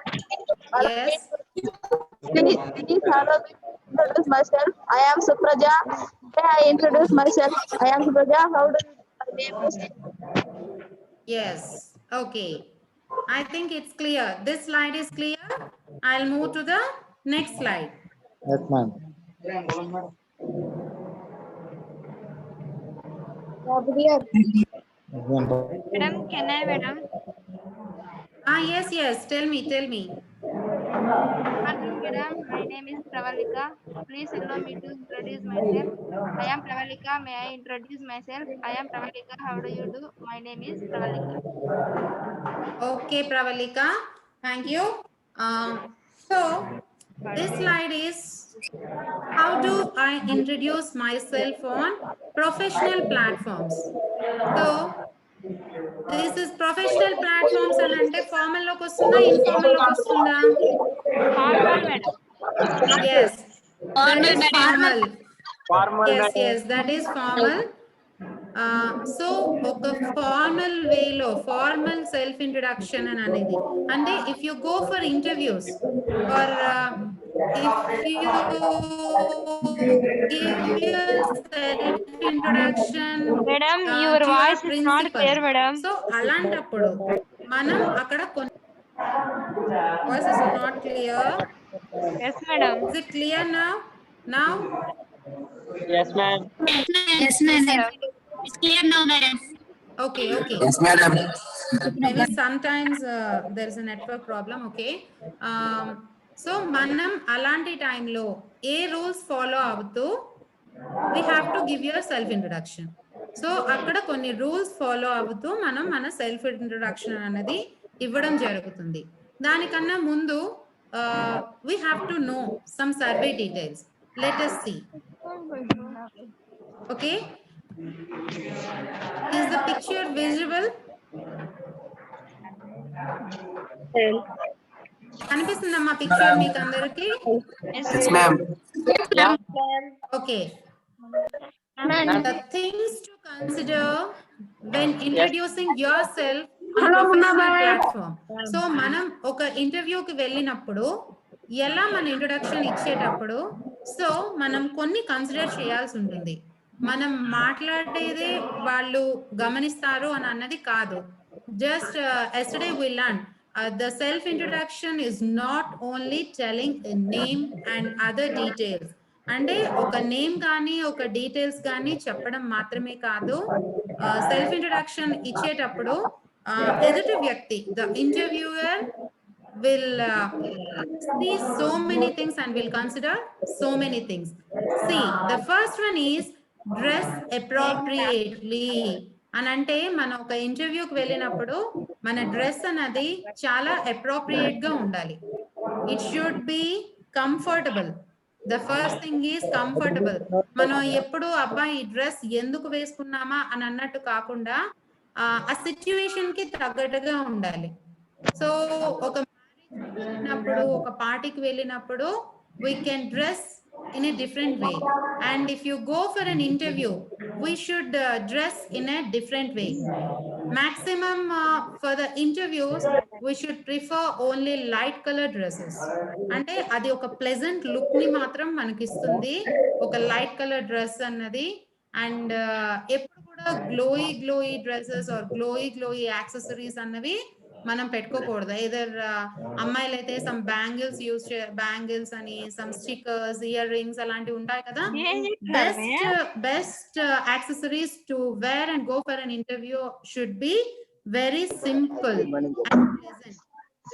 Yes. Please allow me to introduce myself. I am Supraja. May I introduce myself? I am Supraja. How do you do? My name is. Yes. Okay. I think it's clear. This slide is clear. I'll move to the next slide. Yes, ma'am. Madam, can I, madam? Yes. Tell me. Morning, madam. My name is Pravalika. Please allow me to introduce myself. I am Pravalika. May I introduce myself? I am Pravalika. How do you do? My name is Pravalika. Okay, Pravalika. Thank you. So this slide is how do I introduce myself on professional platforms. So this is professional platforms and ante formal loki vastunda informal loki vastunda. Formal, madam. Yes, that Formal, is madam. formal. Yes, that is formal. So ఒక formal way లో formal self introduction అని అనేది అంటే if you go for interviews or if you give your self introduction Madam, to your your voice is not principal, clear, madam. so అలాంటప్పుడు మనం అక్కడ కొన్ని voice is not clear. Yes, madam. Is it clear now? Yes, ma'am. Yes, madam. It's clear now, madam. Okay. Yes, madam. Maybe sometimes there is a network problem. Okay. So manam alanti time lo a rules follow avuthu we have to give your self introduction. So akkada konni rules follow avuthu manam mana self introduction anadi ivvadam jarugutundi. Danikanna mundu we have to know some survey details. Let us see. Okay. Is the picture visible? అనిపిస్తుందమ్మా picture మీకు అందరికి? Yes, ma'am. Yeah. Okay. The things to consider when introducing yourself on professional platform. So మనం ఒక ఇంటర్వ్యూకి వెళ్ళినప్పుడు ఎలా మన introduction ఇచ్చేటప్పుడు సో మనం కొన్ని కన్సిడర్ చేయాల్సి ఉంటుంది. మనం మాట్లాడేదే వాళ్ళు గమనిస్తారు అని అన్నది కాదు. Just yesterday we learned the self introduction is not only telling a name and other details. అంటే ఒక నేమ్ కానీ ఒక డీటెయిల్స్ కానీ చెప్పడం మాత్రమే కాదు. సెల్ఫ్ ఇంట్రొడక్షన్ ఇచ్చేటప్పుడు ఎదుటి వ్యక్తి the interviewer will see so many things and will consider so many things. See, the first one is dress appropriately. అని అంటే మనం ఒక ఇంటర్వ్యూకి వెళ్ళినప్పుడు మన డ్రెస్ అన్నది చాలా అప్రోప్రియేట్ గా ఉండాలి. It should be comfortable. The first thing is comfortable. మనం ఎప్పుడు అబ్బాయి ఈ డ్రెస్ ఎందుకు వేసుకున్నామా అని అన్నట్టు కాకుండా ఆ సిచ్యువేషన్ కి తగ్గట్టుగా ఉండాలి. సో ఒక వెళ్ళినప్పుడు ఒక పార్టీకి వెళ్ళినప్పుడు we can dress in a different way, and if you go for an interview we should dress in a different way. Maximum for the interviews we should prefer only light color dresses. అంటే అది ఒక pleasant look ని మాత్రం మనకి ఇస్తుంది ఒక light colour dress అన్నది. అండ్ ఎప్పుడు కూడా glowy dresses or glowy accessories అన్నవి మనం పెట్టుకోకూడదు. ఏదర్ అమ్మాయిలు అయితే సమ్ బ్యాంగిల్స్ అని సమ్ స్టిక్కర్స్ ఇయర్ రింగ్స్ అలాంటివి ఉంటాయి కదా. Best accessories to wear and go for an interview should be very simple and pleasant.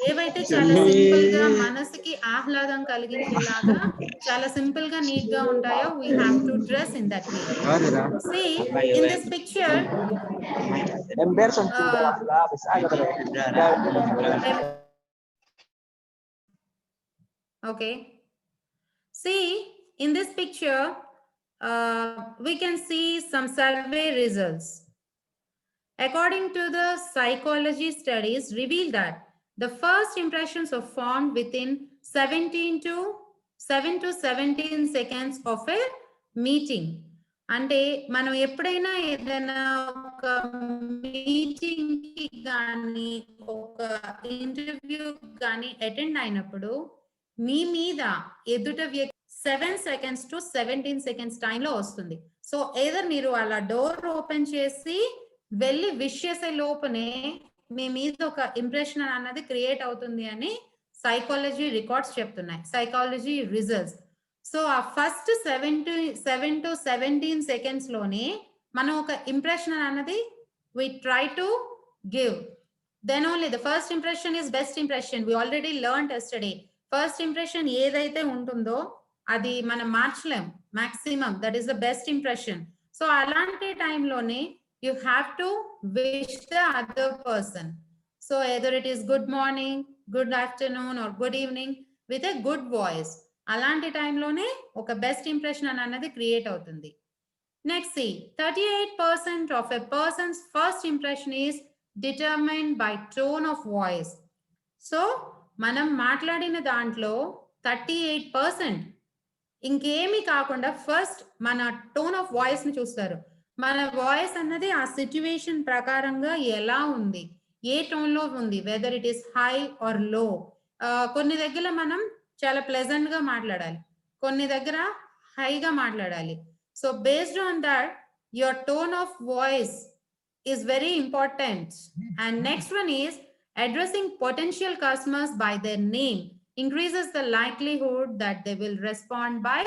ఏవైతే చాలా సింపుల్ గా మనసుకి ఆహ్లాదం కలిగించేలాగా చాలా సింపుల్ గా నీట్ గా ఉంటాయో we have to dress in that way. See in this picture okay, see in this picture we can see some survey results. According to the psychology studies reveal that the first impressions are formed within 7 to 17 seconds of a meeting. అంటే మనం ఎప్పుడైనా ఏదైనా ఒక meeting కి కానీ ఒక interview కానీ attend అయినప్పుడు మీ మీద ఎదుట వ్యక్తి 7 seconds to 17 seconds టైంలో వస్తుంది. సో ఏదర్ మీరు అలా డోర్ ఓపెన్ చేసి వెళ్ళి విష్ చేసే లోపనే మీ మీద ఒక ఇంప్రెషన్ అన్నది క్రియేట్ అవుతుంది అని సైకాలజీ రికార్డ్స్ చెప్తున్నాయి, సైకాలజీ రిజల్ట్స్. సో ఆ ఫస్ట్ 7 to 17 seconds లోనే మనం ఒక ఇంప్రెషన్ అన్నది we try to give. Then only the first impression is best impression. We already learned yesterday. First impression ఏదైతే ఉంటుందో అది మనం మార్చలేం. Maximum that is the best impression. So అలాంటి టైంలోనే you have to wish the other person. So either it is good morning, good afternoon or good evening with a good voice. అలాంటి టైంలోనే ఒక బెస్ట్ ఇంప్రెషన్ అన్నది create అవుతుంది. Next see, 38% of a person's first impression is determined by tone of voice. So మనం మాట్లాడిన దాంట్లో 38% ఇంకేమి కాకుండా ఫస్ట్ మన టోన్ ఆఫ్ వాయిస్ ని చూస్తారు. మన వాయిస్ అన్నది ఆ సిచ్యువేషన్ ప్రకారంగా ఎలా ఉంది, ఏ టోన్ లో ఉంది, whether it is high or low. కొన్ని దగ్గర మనం చాలా ప్లెజెంట్ గా మాట్లాడాలి, కొన్ని దగ్గర హైగా మాట్లాడాలి. So based on that your tone of voice is very important. And next one is addressing potential customers by their name increases the likelihood that they will respond by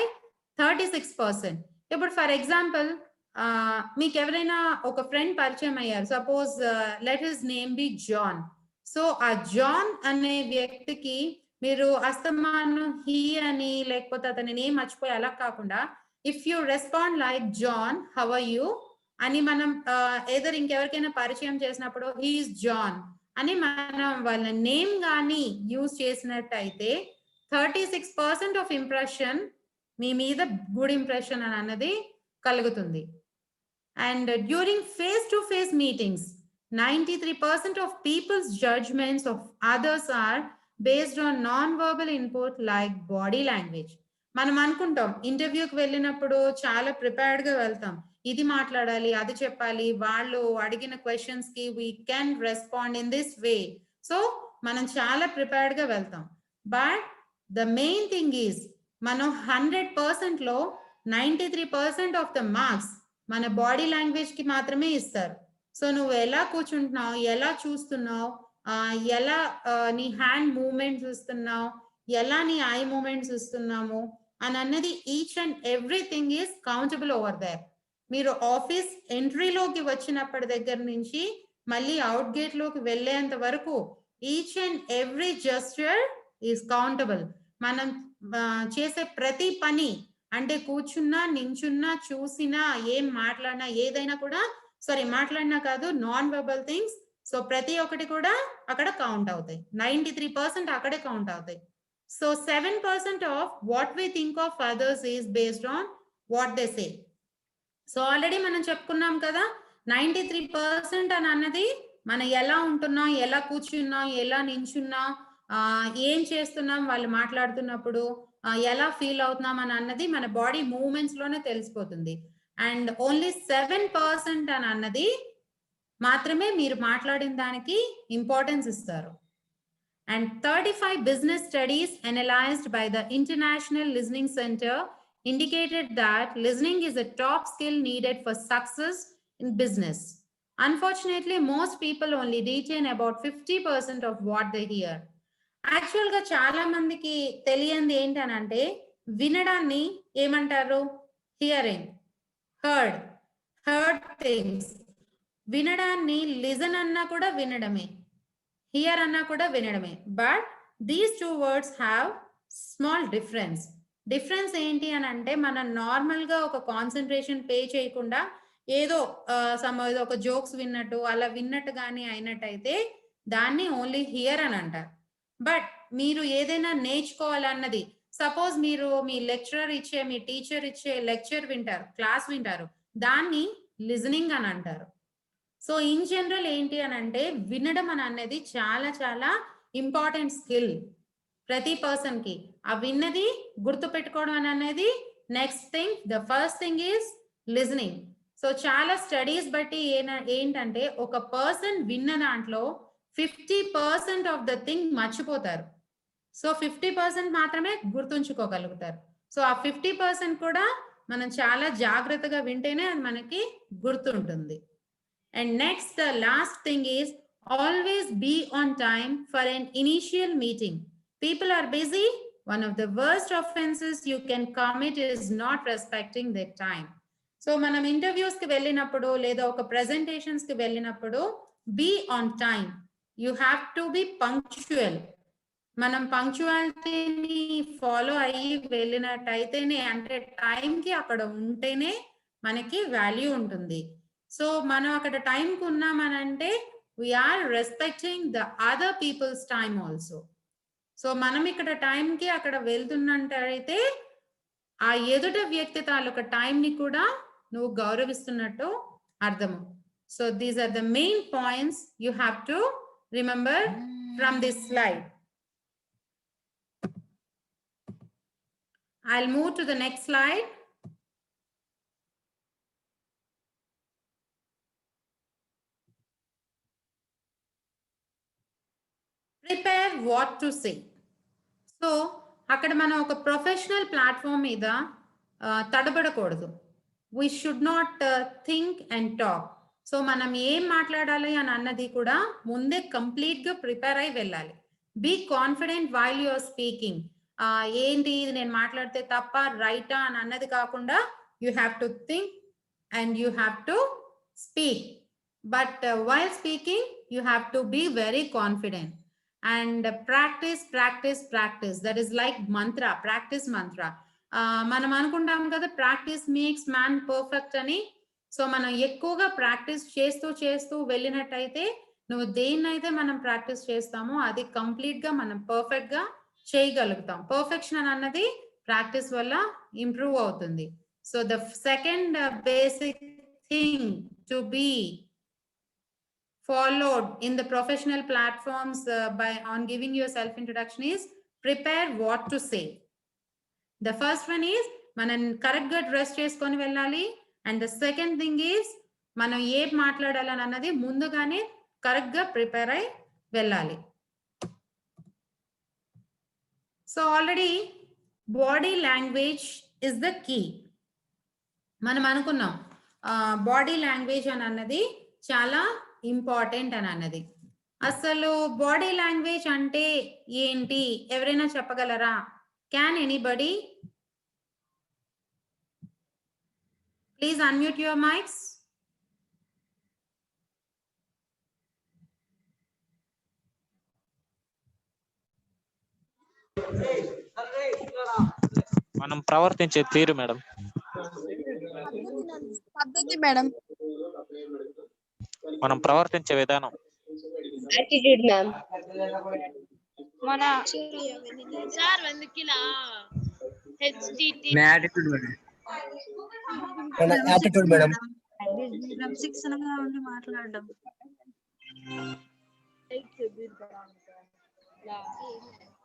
36%. ఇప్పుడు ఫర్ ఎగ్జాంపుల్ మీకు ఎవరైనా ఒక friend పరిచయం అయ్యారు, suppose let his name be John. So ఆ John అనే వ్యక్తికి మీరు అస్తమానం హీ అని లేకపోతే అతని నేమ్ మర్చిపోయి అలా కాకుండా if you respond like John how are you అని మనం ఏదర్ ఇంకెవరికైనా పరిచయం చేసినప్పుడు హీఈస్ జాన్ అని మనం వాళ్ళ నేమ్ గాని యూజ్ చేసినట్టయితే 36% ఆఫ్ ఇంప్రెషన్ మీ మీద గుడ్ ఇంప్రెషన్ అని అన్నది కలుగుతుంది. And during face to face meetings 93% of peoples judgments of others are based on non verbal input like body language. మనం అనుకుంటాం ఇంటర్వ్యూకి వెళ్ళినప్పుడు చాలా ప్రిపేర్డ్ గా వెళ్తాం, ఇది మాట్లాడాలి, అది చెప్పాలి, వాళ్ళు అడిగిన క్వశ్చన్స్ కి we can respond in this way. So మనం చాలా ప్రిపేర్డ్ గా వెళ్తాం. But the main thing is మనం 100% లో 93% ఆఫ్ ద మార్క్స్ మన బాడీ లాంగ్వేజ్ కి మాత్రమే ఇస్తారు. సో నువ్వు ఎలా కూర్చుంటున్నావు, ఎలా చూస్తున్నావు, ఎలా నీ హ్యాండ్ మూవ్మెంట్స్ ఇస్తున్నావు, ఎలా నీ ఐ మూవ్మెంట్స్ ఇస్తున్నాము అని అన్నది each and everything is countable over there. మీరు ఆఫీస్ ఎంట్రీలోకి వచ్చినప్పటి దగ్గర నుంచి మళ్ళీ అవుట్ గేట్ లోకి వెళ్ళేంత వరకు each and every gesture is countable. మనం చేసే ప్రతి పని అంటే కూర్చున్నా, నించున్నా, చూసినా, ఏం మాట్లాడినా, ఏదైనా కూడా మాట్లాడినా కాదు, నాన్ వెర్బల్ థింగ్స్. సో ప్రతి ఒక్కటి కూడా అక్కడ కౌంట్ అవుతాయి. 93% అక్కడే కౌంట్ అవుతాయి. So 7% of what we think of others is based on what they say. So already మనం చెప్పుకున్నాం కదా, 93% అని అన్నది మనం ఎలా ఉంటున్నాం, ఎలా కూర్చున్నాం, ఎలా నించున్నాం, ఏం చేస్తున్నాం, వాళ్ళు మాట్లాడుతున్నప్పుడు ఎలా ఫీల్ అవుతున్నాం అని అన్నది మన బాడీ మూవ్మెంట్స్ లోనే తెలిసిపోతుంది. అండ్ ఓన్లీ 7% అని అన్నది మాత్రమే మీరు మాట్లాడిన దానికి ఇంపార్టెన్స్ ఇస్తారు. And 35 business studies analyzed by the International Listening Center indicated that listening is a top skill needed for success in business. Unfortunately, most people only retain about 50% of what they hear. Actual గా చాలా మందికి తెలియంది ఏంటనంటే వినడాన్ని ఏమంటారు, hearing, heard things. వినడాన్ని listen అన్నా కూడా వినడమే, here అన్నా కూడా వినడమే. But these two words have small difference ఏంటి అని అంటే మనం నార్మల్ గా ఒక కాన్సన్ట్రేషన్ పే చేయకుండా ఏదో ఒక జోక్స్ విన్నట్టు అలా విన్నట్టు కానీ అయినట్టయితే దాన్ని ఓన్లీ హియర్ అని అంటారు. బట్ మీరు ఏదైనా నేర్చుకోవాలన్నది, సపోజ్ మీరు మీ లెక్చరర్ ఇచ్చే, మీ టీచర్ ఇచ్చే లెక్చర్ వింటారు, క్లాస్ వింటారు, దాన్ని లిజనింగ్ అని అంటారు. సో ఇన్ జనరల్ ఏంటి అని అంటే వినడం అని అనేది చాలా చాలా ఇంపార్టెంట్ స్కిల్ ప్రతి పర్సన్ కి. ఆ విన్నది గుర్తు పెట్టుకోవడం అని అనేది next thing. The first thing is listening. So చాలా స్టడీస్ బట్టి ఏంటంటే ఒక పర్సన్ విన్న దాంట్లో 50% ఆఫ్ ద థింగ్ మర్చిపోతారు. సో 50% మాత్రమే గుర్తుంచుకోగలుగుతారు. సో ఆ 50% కూడా మనం చాలా జాగ్రత్తగా వింటేనే అది మనకి గుర్తుంటుంది. And next, the last thing is always be on time for an initial meeting. People are busy. One of the worst offenses you can commit is not respecting their time. So మనం interviews కి వెళ్ళినప్పుడు లేదా ఒక presentations కి వెళ్ళినప్పుడు be on time. You have to be punctual. మనం పంక్చువాలిటీని follow అయ్యి వెళ్ళినట్టయితేనే, అంటే టైంకి అక్కడ ఉంటేనే మనకి వాల్యూ ఉంటుంది. సో మనం అక్కడ టైంకి ఉన్నామనంటే we are respecting the other people's time also. So మనం ఇక్కడ టైంకి అక్కడ వెళ్తున్నట్టయితే ఆ ఎదుట వ్యక్తి తాలూకా టైంని కూడా నువ్వు గౌరవిస్తున్నట్టు అర్థము. So these are the main points you have to remember from this slide. I'll move to the next slide. Prepare what to say. So అక్కడ మనం ఒక ప్రొఫెషనల్ ప్లాట్ఫామ్ మీద తడబడకూడదు. We should not think and talk. So మనం ఏం మాట్లాడాలి అని అన్నది కూడా ముందే కంప్లీట్ గా ప్రిపేర్ అయి వెళ్ళాలి. Be confident while you are speaking. ఏంటి ఇది నేను మాట్లాడితే తప్ప రైటా అని అన్నది కాకుండా you have to think and you have to speak. But while speaking you have to be very confident and practice practice practice. That is like mantra, practice mantra. మనం అనుకుంటాం కదా ప్రాక్టీస్ మేక్స్ మ్యాన్ పర్ఫెక్ట్ అని. సో మనం ఎక్కువగా practice చేస్తూ చేస్తూ వెళ్ళినట్టయితే నువ్వు దేన్నైతే మనం ప్రాక్టీస్ చేస్తామో అది కంప్లీట్ గా మనం పర్ఫెక్ట్ గా చేయగలుగుతాం. పర్ఫెక్షన్ అన్నది ప్రాక్టీస్ వల్ల ఇంప్రూవ్ అవుతుంది. So the second basic thing to be followed in the professional platforms by on giving your self introduction is prepare what to say. The first one is మనం correct గా dress చేసుకొని వెళ్ళాలి. And the second thing is మనం ఏం మాట్లాడాలని అన్నది ముందుగానే correct గా ప్రిపేర్ అయి వెళ్ళాలి. So already body language is the key. మనం అనుకున్నాం బాడీ లాంగ్వేజ్ అని అన్నది చాలా ఇంపార్టెంట్ అని అన్నది. అసలు బాడీ లాంగ్వేజ్ అంటే ఏంటి ఎవరైనా చెప్పగలరా? Can anybody please unmute your mics. మనం ప్రవర్తించే తీరు మేడం. పద్ధతి మేడం. మనం ప్రవర్తించే విధానం. Attitude ma'am. మన సార్ వెందుకిలా హెచ్డిటి యాటిట్యూడ్ మేడం. Attitude madam. శిక్షణగా ఉండి మాట్లాడడం.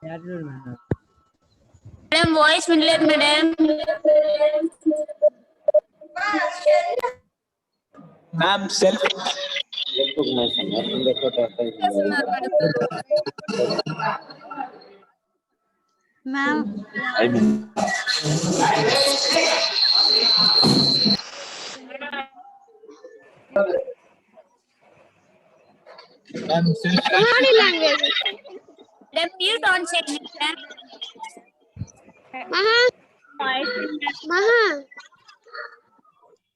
Attitude madam. మేడం వాయిస్ వినలేదు madam. Ma'am self ma'am body language. Madam mute on చేయండి madam.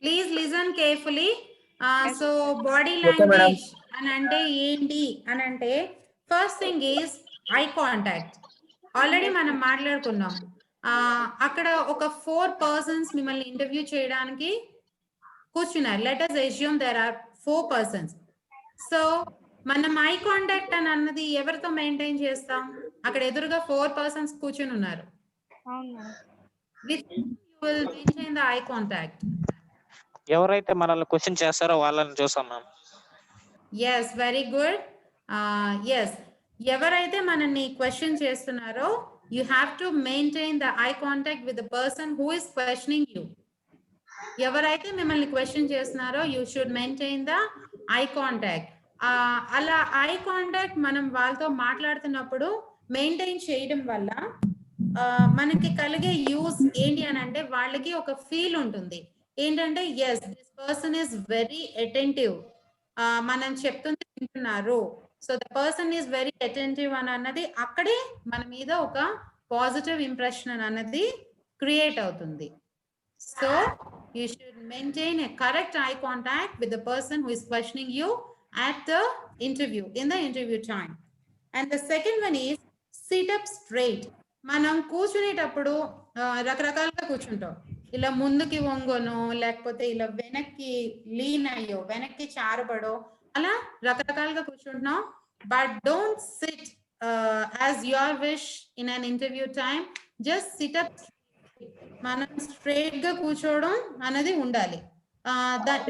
Please listen carefully. So body language అని అంటే ఏంటి అని అంటే first thing is eye contact. Already మనం మాట్లాడుకున్నాం. అక్కడ ఒక 4 persons మిమ్మల్ని ఇంటర్వ్యూ చేయడానికి కూర్చున్నారు. Let us assume there are 4 persons. So మనం ఐ కాంటాక్ట్ అని అన్నది ఎవరితో మెయింటైన్ చేస్తాం? అక్కడ ఎదురుగా 4 persons కూర్చుని ఉన్నారు. With you will maintain the eye contact. ఎవరైతే మనల్ని క్వశ్చన్ చేస్తారో వాళ్ళని చూసాం ma'am. Yes, very good. Yes, ఎవరైతే మనల్ని క్వశ్చన్ చేస్తున్నారో you have to maintain the eye contact with the person who is questioning you. ఎవరైతే మిమ్మల్ని క్వశ్చన్ చేస్తున్నారో you should maintain the eye contact. అలా ఐ కాంటాక్ట్ మనం వాళ్ళతో మాట్లాడుతున్నప్పుడు మెయింటైన్ చేయడం వల్ల మనకి కలిగే యూజ్ ఏంటి అని అంటే వాళ్ళకి ఒక ఫీల్ ఉంటుంది. ఏంటంటే yes this person is very attentive, మనం చెప్తుంది వింటున్నారు. So the person is very attentive అని అన్నది అక్కడే మన మీద ఒక పాజిటివ్ ఇంప్రెషన్ అన్నది క్రియేట్ అవుతుంది. So you should maintain a correct eye contact with the person who is questioning you at the interview, in the interview time. And the second one is SIT up straight. మనం కూర్చునేటప్పుడు రకరకాలుగా కూర్చుంటాం. ఇలా ముందుకి వంగనో, లేకపోతే ఇలా వెనక్కి lean అయ్యో, వెనక్కి చారబడో, అలా రకరకాలుగా కూర్చుంటున్నాం. But don't sit as your wish in an interview time. Just sit up. మనం స్ట్రైట్ గా కూర్చోవడం అనేది ఉండాలి.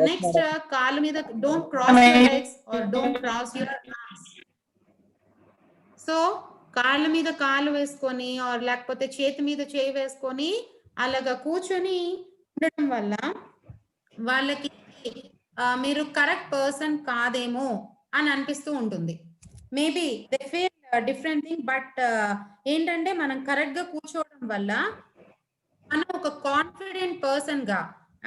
నెక్స్ట్, కాలు మీద don't cross your legs or don't cross your arms. So కాళ్ళ మీద కాలు వేసుకొని ఆర్ లేకపోతే చేతి మీద చేయి వేసుకొని అలాగా కూర్చొని ఉండడం వల్ల వాళ్ళకి మీరు కరెక్ట్ పర్సన్ కాదేమో అని అనిపిస్తూ ఉంటుంది. Maybe they feel different thing. But ఏంటంటే మనం కరెక్ట్ గా కూర్చోవడం వల్ల మనం ఒక కాన్ఫిడెంట్ పర్సన్ గా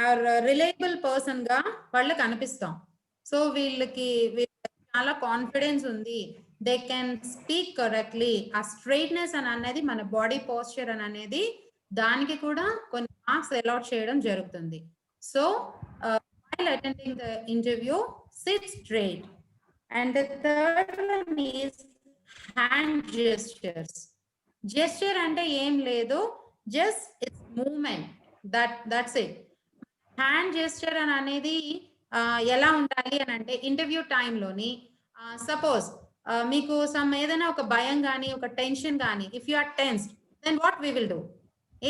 ఆర్ రిలయబుల్ పర్సన్ గా వాళ్ళకి అనిపిస్తాం. సో వీళ్ళకి చాలా కాన్ఫిడెన్స్ ఉంది, దే కెన్ స్పీక్ కరెక్ట్లీ. ఆ స్ట్రైట్నెస్ అని అనేది మన బాడీ పోస్చర్ అని అనేది దానికి కూడా కొన్ని మార్క్స్ అలాట్ చేయడం జరుగుతుంది. So while attending the interview, sit straight. And the third one is hand gestures. Gesture అంటే ఏం లేదు, just it's movement. That's it. Hand gesture అని అనేది ఎలా ఉండాలి అని అంటే ఇంటర్వ్యూ టైంలోని సపోజ్ మీకు ఏదైనా ఒక భయం కానీ ఒక టెన్షన్ కానీ, if you are tensed, then what we will do?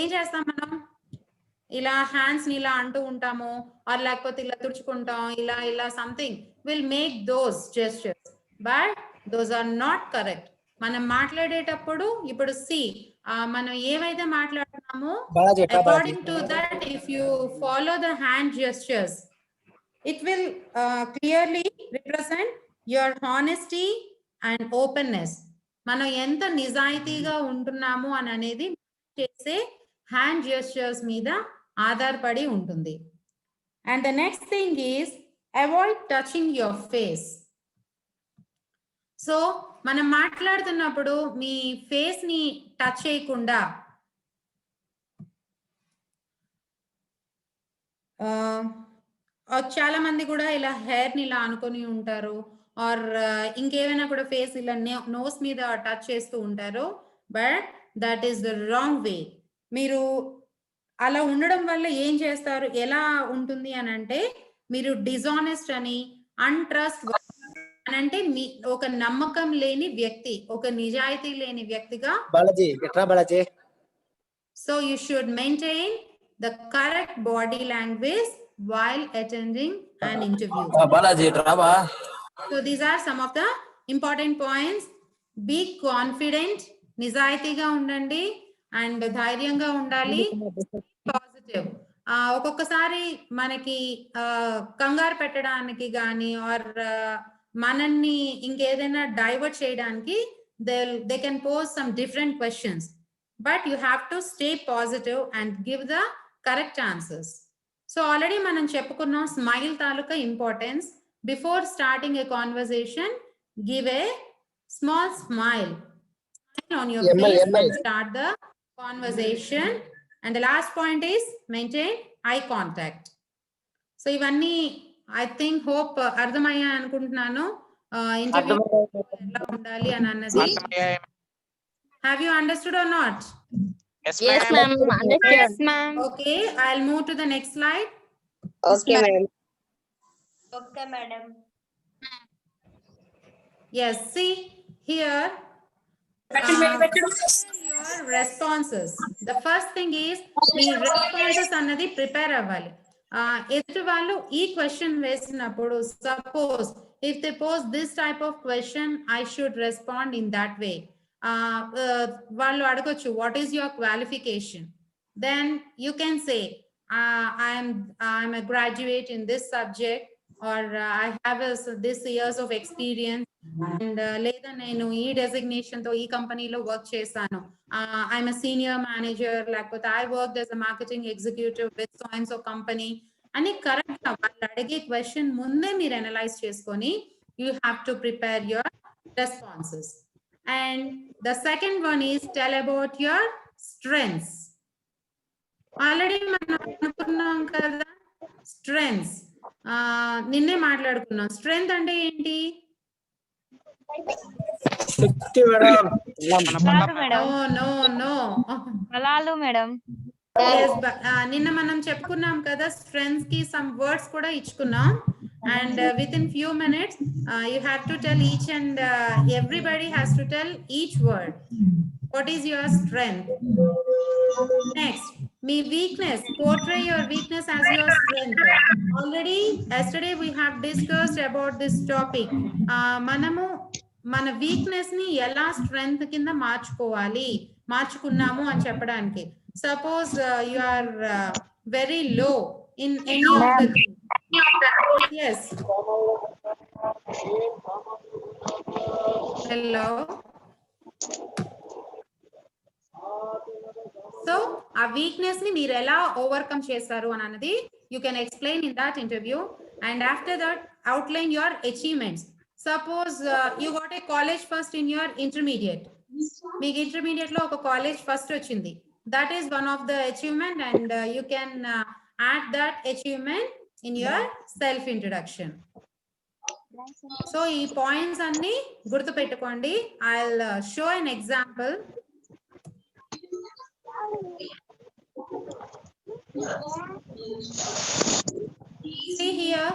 ఏం చేస్తాం మనం? ఇలా హ్యాండ్స్ ని ఇలా అంటూ ఉంటాము, ఆర్ లేకపోతే ఇలా తుడుచుకుంటాం, ఇలా ఇలా something will make those gestures, but those are not correct. మనం మాట్లాడేటప్పుడు ఇప్పుడు మనం ఏవైతే మాట్లాడుతున్నామో according to that, if you follow the hand gestures, it will clearly represent your honesty and openness. మనం ఎంత నిజాయితీగా ఉంటున్నాము అని అనేది చేసే హ్యాండ్ జెస్చర్స్ మీద ఆధారపడి ఉంటుంది. And the next thing is avoid touching your face. So మనం మాట్లాడుతున్నప్పుడు మీ ఫేస్ ని టచ్ చేయకుండా, చాలా మంది కూడా ఇలా హెయిర్ ని ఇలా అనుకొని ఉంటారు, ఆర్ ఇంకేమైనా కూడా ఫేస్ ఇలా నోస్ మీద టచ్ చేస్తూ ఉంటారు. But that is the wrong way. మీరు అలా ఉండడం వల్ల ఏం చేస్తారు, ఎలా ఉంటుంది అని అంటే, మీరు డిజానెస్ట్ అని, అన్ట్రస్ట్ అని అంటే మీ ఒక నమ్మకం లేని వ్యక్తి, ఒక నిజాయితీ లేని వ్యక్తిగా. So you should maintain the correct body language while attending an interview. So these are some of the important points. Be confident, నిజాయితీగా ఉండండి, అండ్ ధైర్యంగా ఉండాలి, పాజిటివ్. ఒక్కొక్కసారి మనకి కంగారు పెట్టడానికి కానీ ఆర్ మనల్ని ఇంకేదైనా డైవర్ట్ చేయడానికి they can pose some different questions, but you have to stay positive and give the correct answers. So already మనం చెప్పుకున్నాం smile taluka importance. Before starting A conversation, give a small smile on your face and start the conversation. And the last point is maintain eye contact. So ivanni I think hope ardhamaya anukuntunnanu. Interview ela undali ani annadi. Have you understood or not? Yes ma'am. Yes ma'am. Okay, I'll move to the next slide. Okay ma'am. Okay madam. Yes, see here, your responses. The first thing is me responses అన్నది prepare అవ్వాలి. ఎదుటి వాళ్ళు ఈ question వేసినప్పుడు, suppose if they pose this type of question, I should respond in that way. వాళ్ళు అడగొచ్చు, what is your qualification? Then you can say I'm a graduate in this subject, or I have this years of experience, and లేదా నేను ఈ designation తో ఈ కంపెనీలో work చేశాను, I'm a senior manager, లేకపోతే I work as a marketing executive with so and so company అని correct గా వాళ్ళు అడిగే క్వశ్చన్ ముందే మీరు అనలైజ్ చేసుకొని you have to prepare your responses. And the second one is tell about your strengths. Already మనం అనుకున్నాం కదా స్ట్రెంగ్స్, నిన్నే మాట్లాడుకున్నాం. స్ట్రెంగ్త్ అంటే ఏంటి? శక్తి మేడం. No. బలాలు మేడం. Yes, నిన్న మనం చెప్పుకున్నాం కదా strengths కి some words కూడా ఇచ్చుకున్నాం. And within few minutes, you have to tell each and everybody has to tell each word. What is your strength? Next, me weakness. Portray your weakness as your strength. Already, yesterday we have discussed about this topic. మనము మన weakness ని ఎలా strength కింద మార్చుకున్నాము అని చెప్పడానికి. Suppose you are very low in any of the things. Yes. Hello. So, a weakness ni meer ela overcome chesaru ananadi you can explain in that interview, and after that outline your achievements. Suppose you got a college first in your intermediate. Meek intermediate lo oka college first ochindi. That is one of the achievement, and you can add that achievement in your self introduction. So ee points anni gurtu pettukondi. I'll show an example. See here,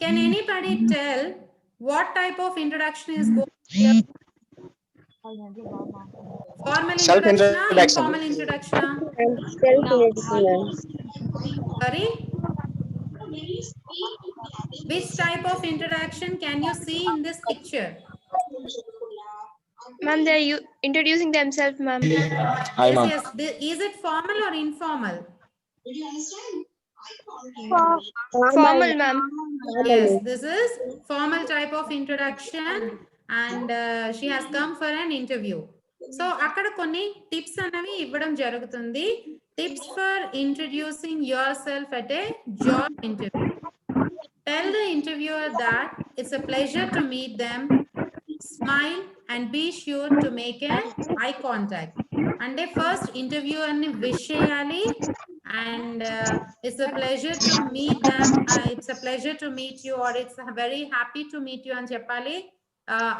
can anybody tell what type of introduction is going here? Formal introduction, informal introduction? Sorry? Which type of introduction can you see in this picture? Ma'am, they are introducing themselves, ma'am. Yes. Is it formal or informal? Formal, ma'am. Yes, this is formal type of introduction, and she has come for an interview. So akkada konni tips anavi ivvadam jarugutundi. Tips for introducing yourself at a job interview. Tell the interviewer that it's a pleasure to meet them. Smile and be sure to make an eye contact. And first interviewer ni wish cheyali, and it's a pleasure to meet them. It's a pleasure to meet you, or it's very happy to meet you అని చెప్పాలి.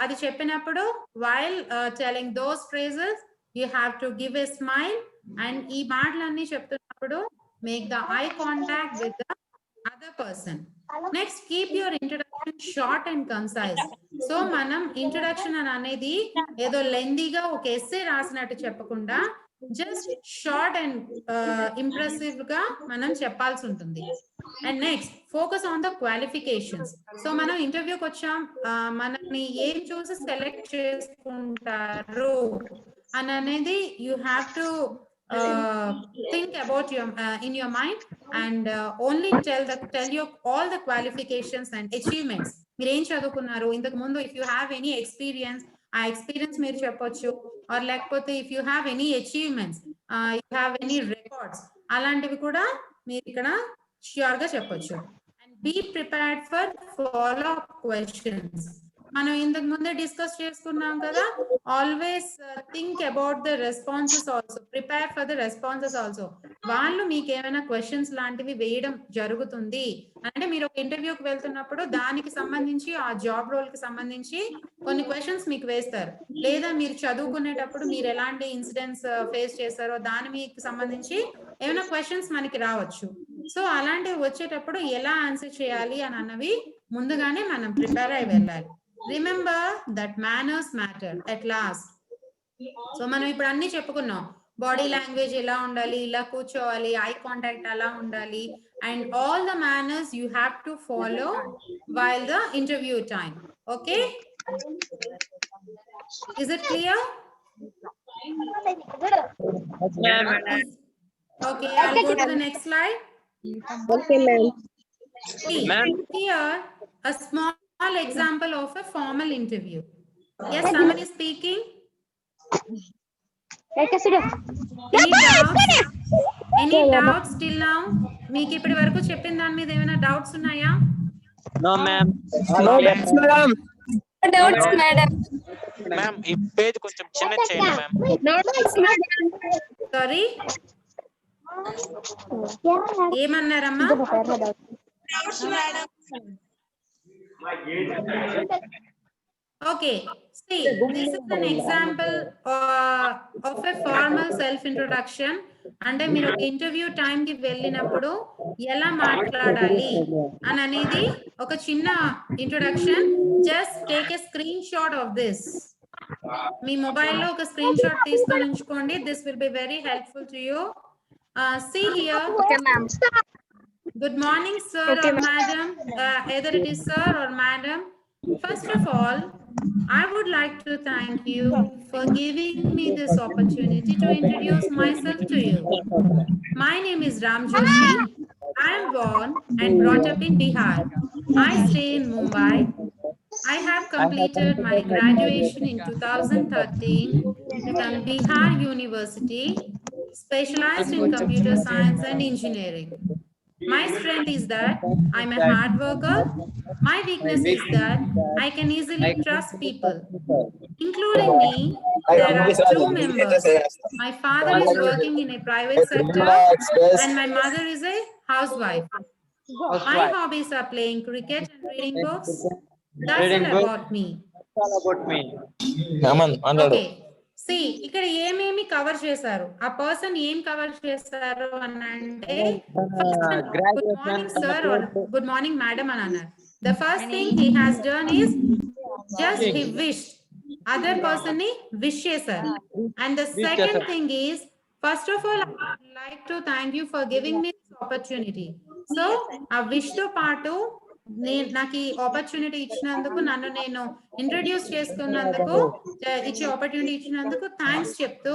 అది చెప్పినప్పుడు while telling those phrases you have to give a smile, and ఈ మాటలన్నీ చెప్తున్నప్పుడు make the eye contact with the other person. Next, keep your introduction short and concise. So మనం introduction అనేది ఏదో లెందీగా ఒక ఎస్సే రాసినట్టు చెప్పకుండా జస్ట్ షార్ట్ అండ్ ఇంప్రెసివ్ గా మనం చెప్పాల్సి ఉంటుంది. And next, focus on the qualifications. So మనం ఇంటర్వ్యూకి వచ్చాం, మనల్ని ఏం చూసి సెలెక్ట్ చేసుకుంటారు అని అనేది you have to think about your in your mind, and only tell you all the qualifications and achievements. మీరు ఏం చదువుకున్నారు ఇంతకు ముందు, if you have any experience, ఆ ఎక్స్పీరియన్స్ మీరు చెప్పొచ్చు, ఆర్ లేకపోతే if you have any achievements, you have any records, అలాంటివి కూడా మీరు ఇక్కడ ష్యూర్ గా చెప్పొచ్చు. And be prepared for follow up questions. మనం ఇంతకు ముందే డిస్కస్ చేసుకున్నాం కదా, always think about the responses also, prepare for the responses also. వాళ్ళు మీకు ఏమైనా క్వశ్చన్స్ లాంటివి వేయడం జరుగుతుంది అంటే, మీరు ఒక ఇంటర్వ్యూకి వెళ్తున్నప్పుడు దానికి సంబంధించి, ఆ జాబ్ రోల్ కి సంబంధించి కొన్ని క్వశ్చన్స్ మీకు వేస్తారు, లేదా మీరు చదువుకునేటప్పుడు మీరు ఎలాంటి ఇన్సిడెంట్స్ ఫేస్ చేస్తారో దాని మీకు సంబంధించి ఏమైనా క్వశ్చన్స్ మనకి రావచ్చు. సో అలాంటివి వచ్చేటప్పుడు ఎలా ఆన్సర్ చేయాలి అని అన్నవి ముందుగానే మనం ప్రిపేర్ అయి వెళ్ళాలి. Remember that manners matter at last. So మనం ఇప్పుడు అన్ని చెప్పుకున్నాం, బాడీ లాంగ్వేజ్ ఎలా ఉండాలి, ఇలా కూర్చోవాలి, ఐ కాంటాక్ట్ అలా ఉండాలి, and all the manners you have to follow while the interview time. Okay, is it clear? Okay, I'll go to the next slide. Okay, ma'am. Here a small example of a formal interview. Yes, someone is speaking. Any doubts till now? మీకు ఇప్పటి వరకు చెప్పిన దాని మీద ఏమైనా doubts ఉన్నాయా? No ma'am. Doubts, madam. Ma'am ఈ page కొంచెం చిన్న చేయండి మ్యామ్. సారీ, ఏమన్నారమ్మా? Okay, see, this is an example of a formal self-introduction. అంటే మీరు ఒక ఇంటర్వ్యూ టైంకి వెళ్ళినప్పుడు ఎలా మాట్లాడాలి అని అనేది ఒక చిన్న introduction. Just take a screenshot of this. మీ మొబైల్లో ఒక స్క్రీన్ షాట్ తీసుకొని ఉంచుకోండి. This will be very helpful to you. See here. Okay, ma'am. Good morning, sir or madam. Either it is sir or madam. First of all, I would like to thank you for giving me this opportunity to introduce myself to you. My name is Ram Joshi. I am born and brought up in Bihar. I stay in Mumbai. I have completed my graduation in 2013 from Bihar University, specialized in computer science and engineering. My strength is that I'm a hard worker. My weakness is that I can easily trust people, including me. There are two members. My father is working in a private sector and my mother is a housewife. My hobbies are playing cricket and reading books. That's all about me. Okay. See, ఇక్కడ ఏమేమి cover చేశారు, ఆ person ఏం cover చేశారు అని అంటే, good morning sir or good morning madam అని అన్నారు. The first thing he has done is just he wish other person ని విష్ చేశారు. And the second thing is, first of all I would like to thank you for giving me this opportunity. So ఆ wish తో పాటు నాకు ఈ opportunity ఇచ్చినందుకు, నన్ను నేను ఇంట్రడ్యూస్ చేసుకున్నందుకు, ఇచ్చే ఆపర్చునిటీ ఇచ్చినందుకు థ్యాంక్స్ చెప్తూ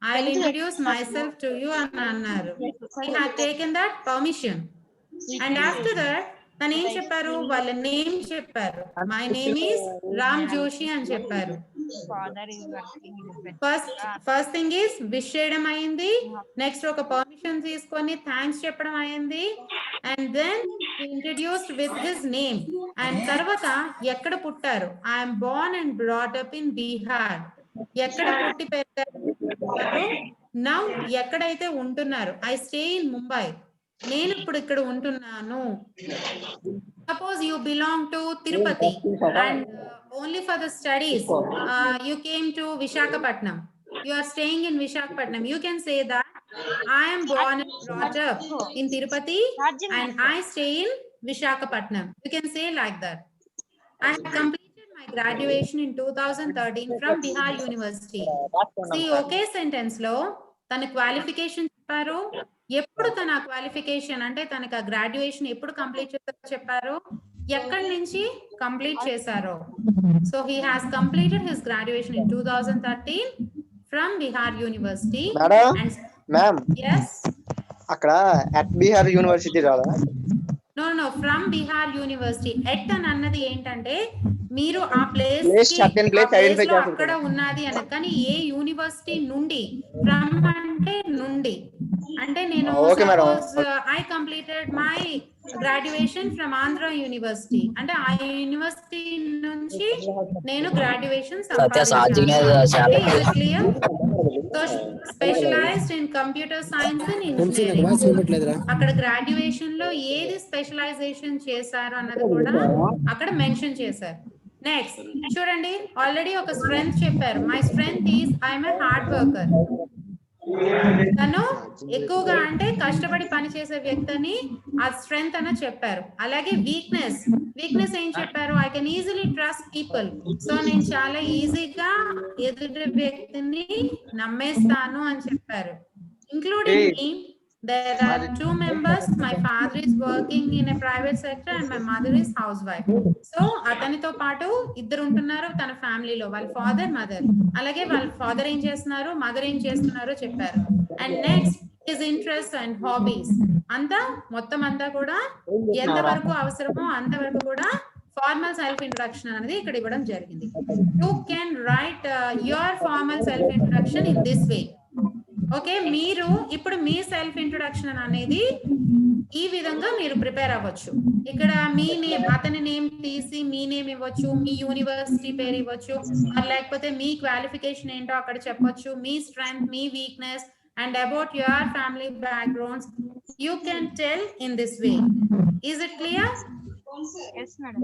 I will introduce myself to you అని అన్నారు. He had taken that permission. And after that తను ఏం చెప్పారు, వాళ్ళ నేమ్ చెప్పారు. My name is Ram Joshi అని చెప్పారు. ఫస్ట్ థింగ్ ఈస్ విష్ చేయడం అయింది. నెక్స్ట్ ఒక పర్మిషన్ తీసుకొని థ్యాంక్స్ చెప్పడం అయింది. And then introduced with his name. And తర్వాత ఎక్కడ పుట్టారు, I'm born and brought up in Bihar. ఎక్కడ పుట్టి పెరిగారు, నౌ ఎక్కడైతే ఉంటున్నారు, ఐ స్టే ఇన్ ముంబై. నేను ఇప్పుడు ఇక్కడ ఉంటున్నాను. Suppose you belong to Tirupati and only for the studies you came to Visakhapatnam. You are staying in Visakhapatnam. You can say that I am born and brought up in Tirupati and I stay in Visakhapatnam. You can say like that. I have completed my graduation in 2013 from Bihar University. See, okay sentence lo tana qualification చెప్పారు. ఎప్పుడు తన qualification అంటే తనకు ఆ graduation ఎప్పుడు complete చేశారో చెప్పారు, ఎక్కడి నుంచి కంప్లీట్ చేశారో. So he has completed his graduation in 2013 from Bihar university. Ma'am yes అక్కడ అట్ బిహార్ యూనివర్సిటీ రాదా? Know from Bihar university. At అని అన్నది ఏంటంటే మీరు ఆ ప్లేస్ అక్కడ ఉన్నది అన్నది, కానీ ఏ యూనివర్సిటీ నుండి. ఫ్రమ్ అంటే నుండి. అంటే నేను I completed my graduation from Andhra university అంటే ఆ యూనివర్సిటీ నుంచి నేను graduation specialized in computer science and engineering. అక్కడ గ్రాడ్యుయేషన్ లో ఏది స్పెషలైజేషన్ చేశారు అన్నది కూడా అక్కడ మెన్షన్ చేశారు. నెక్స్ట్ చూడండి, ఆల్రెడీ ఒక స్ట్రెంగ్త్ చెప్పారు. My strength is I'm a hard worker. తను ఎక్కువగా అంటే కష్టపడి పని చేసే వ్యక్తిని ఆ స్ట్రెంగ్త్ అని చెప్పారు. అలాగే వీక్నెస్ ఏం చెప్పారు, I can easily trust people. So నేను చాలా ఈజీగా ఎదుటి వ్యక్తిని నమ్మేస్తాను అని చెప్పారు. Including me, there are two members. My father is working in a private sector and my mother is housewife. So అతనితో పాటు ఇద్దరు ఉంటున్నారు తన ఫ్యామిలీలో, వాళ్ళ ఫాదర్ మదర్. అలాగే వాళ్ళ ఫాదర్ ఏం చేస్తున్నారు, మదర్ ఏం చేస్తున్నారో చెప్పారు. And next his interest and hobbies అంతా మొత్తం అంతా కూడా ఎంతవరకు అవసరమో అంతవరకు కూడా ఫార్మల్ సెల్ఫ్ ఇంట్రొడక్షన్ అనేది ఇక్కడ ఇవ్వడం జరిగింది. You can write your formal self introduction in this way. Okay, మీరు ఇప్పుడు మీ సెల్ఫ్ ఇంట్రొడక్షన్ అనేది ఈ విధంగా మీరు ప్రిపేర్ అవ్వచ్చు. ఇక్కడ మీ నేమ్, అతని నేమ్ తీసి మీ నేమ్ ఇవ్వచ్చు, మీ యూనివర్సిటీ పేరు ఇవ్వచ్చు, లేకపోతే మీ క్వాలిఫికేషన్ ఏంటో అక్కడ చెప్పొచ్చు, మీ స్ట్రెంగ్త్, మీ weakness and about your family backgrounds. You can tell in this way. Is it clear? Yes, madam.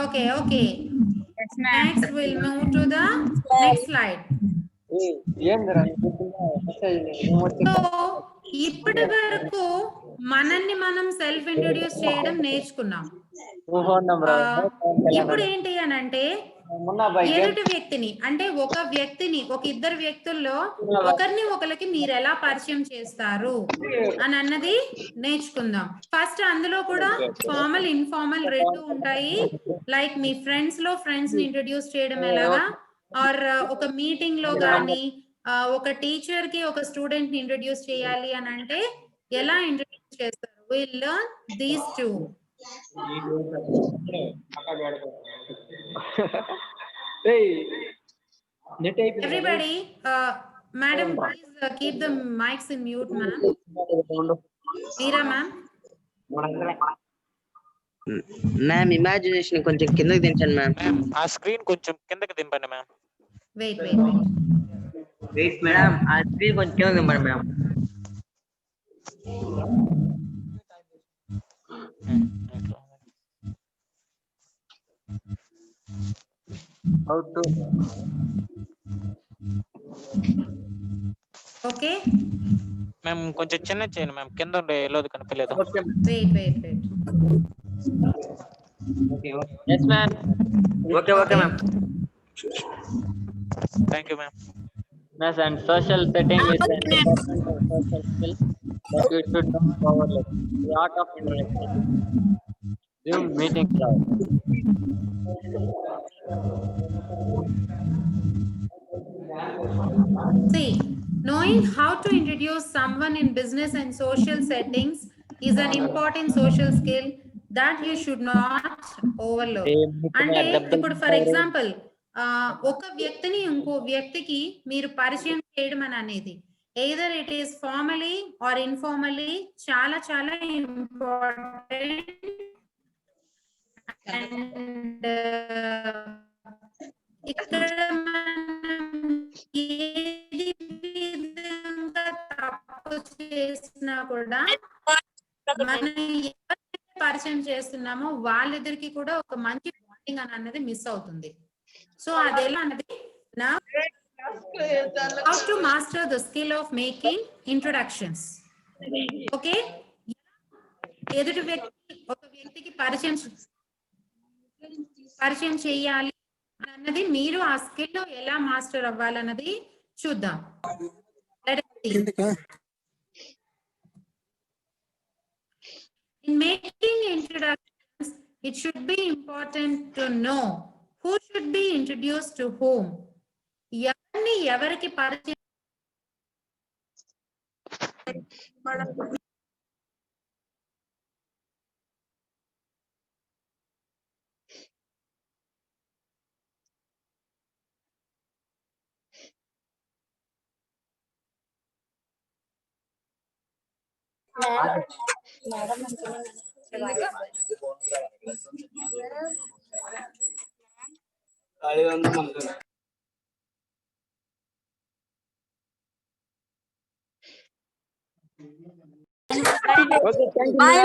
Okay. Okay. Yes, ma'am. Next, we'll move to the next slide. So ఇప్పటి వరకు మనల్ని మనం self introduce చేయడం నేర్చుకున్నాం. ఇప్పుడు ఏంటి అని అంటే ఎదుటి వ్యక్తిని అంటే ఒక ఇద్దరు వ్యక్తుల్లో ఒకరిని ఒకరికి మీరు ఎలా పరిచయం చేస్తారు అని అన్నది నేర్చుకుందాం. ఫస్ట్ అందులో కూడా ఫార్మల్ ఇన్ఫార్మల్ రెండు ఉంటాయి. లైక్ మీ ఫ్రెండ్స్ లో ఫ్రెండ్స్ ని ఇంట్రొడ్యూస్ చేయడం ఎలాగా, ఆర్ ఒక మీటింగ్ లో గానీ ఒక టీచర్ కి ఒక స్టూడెంట్ ని ఇంట్రొడ్యూస్ చేయాలి అని అంటే ఎలా ఇంట్రొడ్యూస్ చేస్తారు. We learn these too. Everybody, madam, please keep the mics in mute, ma'am. Meera, ma'am. Ma'am imagination కొంచెం కిందకి దించండి మ్యామ్. ఆ స్క్రీన్ కొంచెం కిందకి దింపండి మ్యామ్. Wait. వెయిట్ మేడం, ఆ స్క్రీన్ కొంచెం కిందకి దింపండి మ్యామ్. Okay. మ్యామ్ కొంచెం చిన్న చేయండి మ్యామ్, కింద ఎల్లోది కనిపించలేదు. Wait. Yes ma'am. Okay ma'am. Thank you ma'am. Yes, and social setting is an important social skill that you should not overlook. The art of interaction. Zoom meeting crowd. See, knowing how to introduce someone in business and social settings is an important social skill that you should not overlook. అంటే ఇప్పుడు for example ఒక వ్యక్తిని ఇంకో వ్యక్తికి మీరు పరిచయం చేయడం అనేది either it is formally or informally చాలా చాలా ఇంపార్టెంట్. అండ్ ఇక్కడ మనం ఏది విధంగా తప్పు చేసినా కూడా మనం ఎవరైతే పరిచయం చేస్తున్నామో వాళ్ళిద్దరికి కూడా ఒక మంచి బాండింగ్ అన్నది మిస్ అవుతుంది. సో అదేలా అన్నది నా how to master the skill of making introductions. Okay, ఎదుటి వ్యక్తి ఒక వ్యక్తికి పరిచయం చేయాలి అన్నది మీరు ఆ స్కిల్ లో ఎలా మాస్టర్ అవ్వాలన్నది చూద్దాం. In making introductions, it should be important to know who should be introduced to whom. ఎవరిని ఎవరికి పరిచయం Okay, thank you.